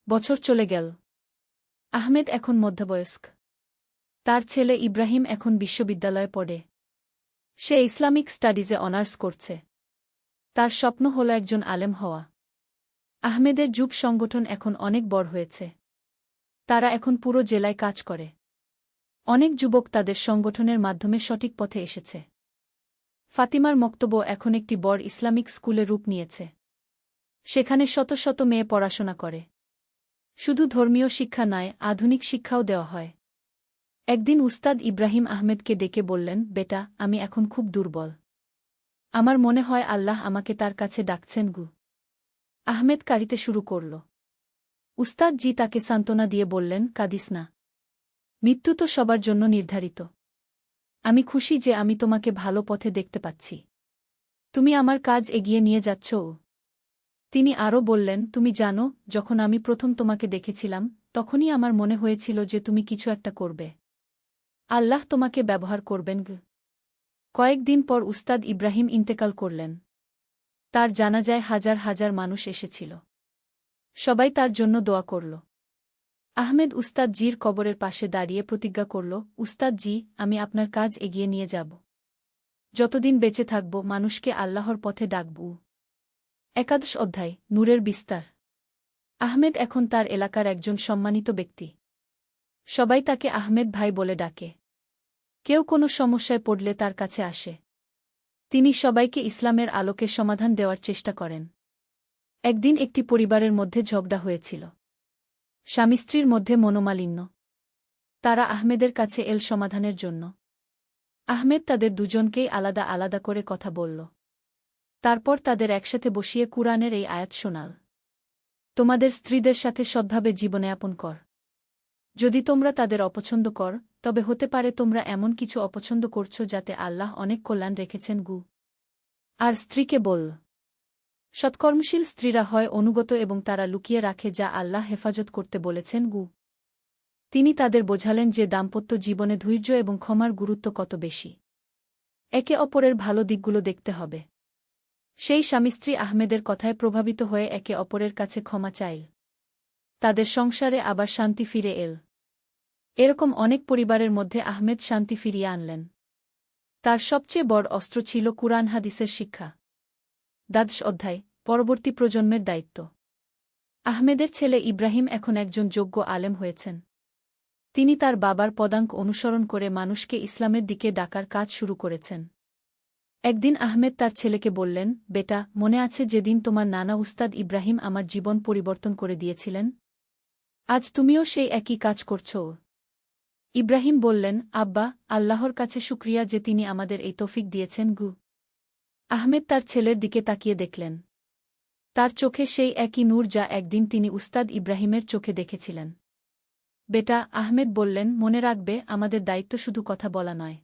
বছর চলে গেল। আহমেদ এখন মধ্যবয়স্ক। তার ছেলে ইব্রাহিম এখন বিশ্ববিদ্যালয়ে পড়ে। সে ইসলামিক স্টাডিজে অনার্স করছে। তার স্বপ্ন হল একজন আলেম হওয়া। আহমেদের যুব সংগঠন এখন অনেক বড় হয়েছে। তারা এখন পুরো জেলায় কাজ করে। অনেক যুবক তাদের সংগঠনের মাধ্যমে সঠিক পথে এসেছে। ফাতিমার মক্তব্য এখন একটি বড় ইসলামিক স্কুলে রূপ নিয়েছে। সেখানে শত শত মেয়ে পড়াশোনা করে। শুধু ধর্মীয় শিক্ষা নয়, আধুনিক শিক্ষাও দেওয়া হয়। একদিন উস্তাদ ইব্রাহিম আহমেদকে ডেকে বললেন, বেটা, আমি এখন খুব দুর্বল। আমার মনে হয় আল্লাহ আমাকে তার কাছে ডাকছেন গু। আহমেদ কাঁদিতে শুরু করল। উস্তাদ জি তাকে সান্ত্বনা দিয়ে বললেন, কাঁদিস না। মৃত্যু তো সবার জন্য নির্ধারিত। আমি খুশি যে আমি তোমাকে ভালো পথে দেখতে পাচ্ছি। তুমি আমার কাজ এগিয়ে নিয়ে যাচ্ছ। তিনি আরও বললেন, তুমি জানো, যখন আমি প্রথম তোমাকে দেখেছিলাম তখনই আমার মনে হয়েছিল যে তুমি কিছু একটা করবে। আল্লাহ তোমাকে ব্যবহার করবেন গ। কয়েকদিন পর উস্তাদ ইব্রাহিম ইন্তেকাল করলেন। তার জানাজায় হাজার হাজার মানুষ এসেছিল। সবাই তার জন্য দোয়া করল। আহমেদ উস্তাদ জির কবরের পাশে দাঁড়িয়ে প্রতিজ্ঞা করল, উস্তাদ জি, আমি আপনার কাজ এগিয়ে নিয়ে যাব। যতদিন বেঁচে থাকব মানুষকে আল্লাহর পথে ডাকব। একাদশ অধ্যায় নূরের বিস্তার। আহমেদ এখন তার এলাকার একজন সম্মানিত ব্যক্তি। সবাই তাকে আহমেদ ভাই বলে ডাকে। কেউ কোনো সমস্যায় পড়লে তার কাছে আসে। তিনি সবাইকে ইসলামের আলোকে সমাধান দেওয়ার চেষ্টা করেন। একদিন একটি পরিবারের মধ্যে ঝগড়া হয়েছিল। স্বামী স্ত্রীর মধ্যে মনোমালিন্য। তারা আহমেদের কাছে এল সমাধানের জন্য। আহমেদ তাদের দুজনকেই আলাদা আলাদা করে কথা বলল। তারপর তাদের একসাথে বসিয়ে কুরআনের এই আয়াত শোনাল, তোমাদের স্ত্রীদের সাথে সৎভাবে জীবনযাপন কর। যদি তোমরা তাদের অপছন্দ কর, তবে হতে পারে তোমরা এমন কিছু অপছন্দ করছ যাতে আল্লাহ অনেক কল্যাণ রেখেছেন গু। আর স্ত্রীকে বল, সৎকর্মশীল স্ত্রীরা হয় অনুগত এবং তারা লুকিয়ে রাখে যা আল্লাহ হেফাজত করতে বলেছেন গু। তিনি তাদের বোঝালেন যে দাম্পত্য জীবনে ধৈর্য এবং ক্ষমার গুরুত্ব কত বেশি। একে অপরের ভালো দিকগুলো দেখতে হবে। সেই স্বামী স্ত্রী আহমেদের কথায় প্রভাবিত হয়ে একে অপরের কাছে ক্ষমা চাইল। তাদের সংসারে আবার শান্তি ফিরে এল। এরকম অনেক পরিবারের মধ্যে আহমেদ শান্তি ফিরিয়ে আনলেন। তার সবচেয়ে বড় অস্ত্র ছিল কুরআন হাদিসের শিক্ষা। দ্বাদশ অধ্যায় পরবর্তী প্রজন্মের দায়িত্ব। আহমেদের ছেলে ইব্রাহিম এখন একজন যোগ্য আলেম হয়েছেন। তিনি তার বাবার পদাঙ্ক অনুসরণ করে মানুষকে ইসলামের দিকে ডাকার কাজ শুরু করেছেন। একদিন আহমেদ তার ছেলেকে বললেন, বেটা, মনে আছে যেদিন তোমার নানা উস্তাদ ইব্রাহিম আমার জীবন পরিবর্তন করে দিয়েছিলেন? আজ তুমিও সেই একই কাজ করছ। ইব্রাহিম বললেন, আব্বা, আল্লাহর কাছে শুকরিয়া যে তিনি আমাদের এই তৌফিক দিয়েছেন গু। আহমেদ তার ছেলের দিকে তাকিয়ে দেখলেন। তার চোখে সেই একই নূর যা একদিন তিনি উস্তাদ ইব্রাহিমের চোখে দেখেছিলেন। বেটা, আহমেদ বললেন, মনে রাখবে, আমাদের দায়িত্ব শুধু কথা বলা নয়।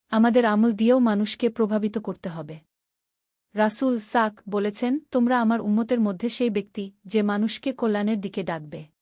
আমাদের আমল দিয়েও মানুষকে প্রভাবিত করতে হবে। রাসূল সাক বলেছেন, তোমরা আমার উম্মতের মধ্যে সেই ব্যক্তি যে মানুষকে কল্যাণের দিকে ডাকবে।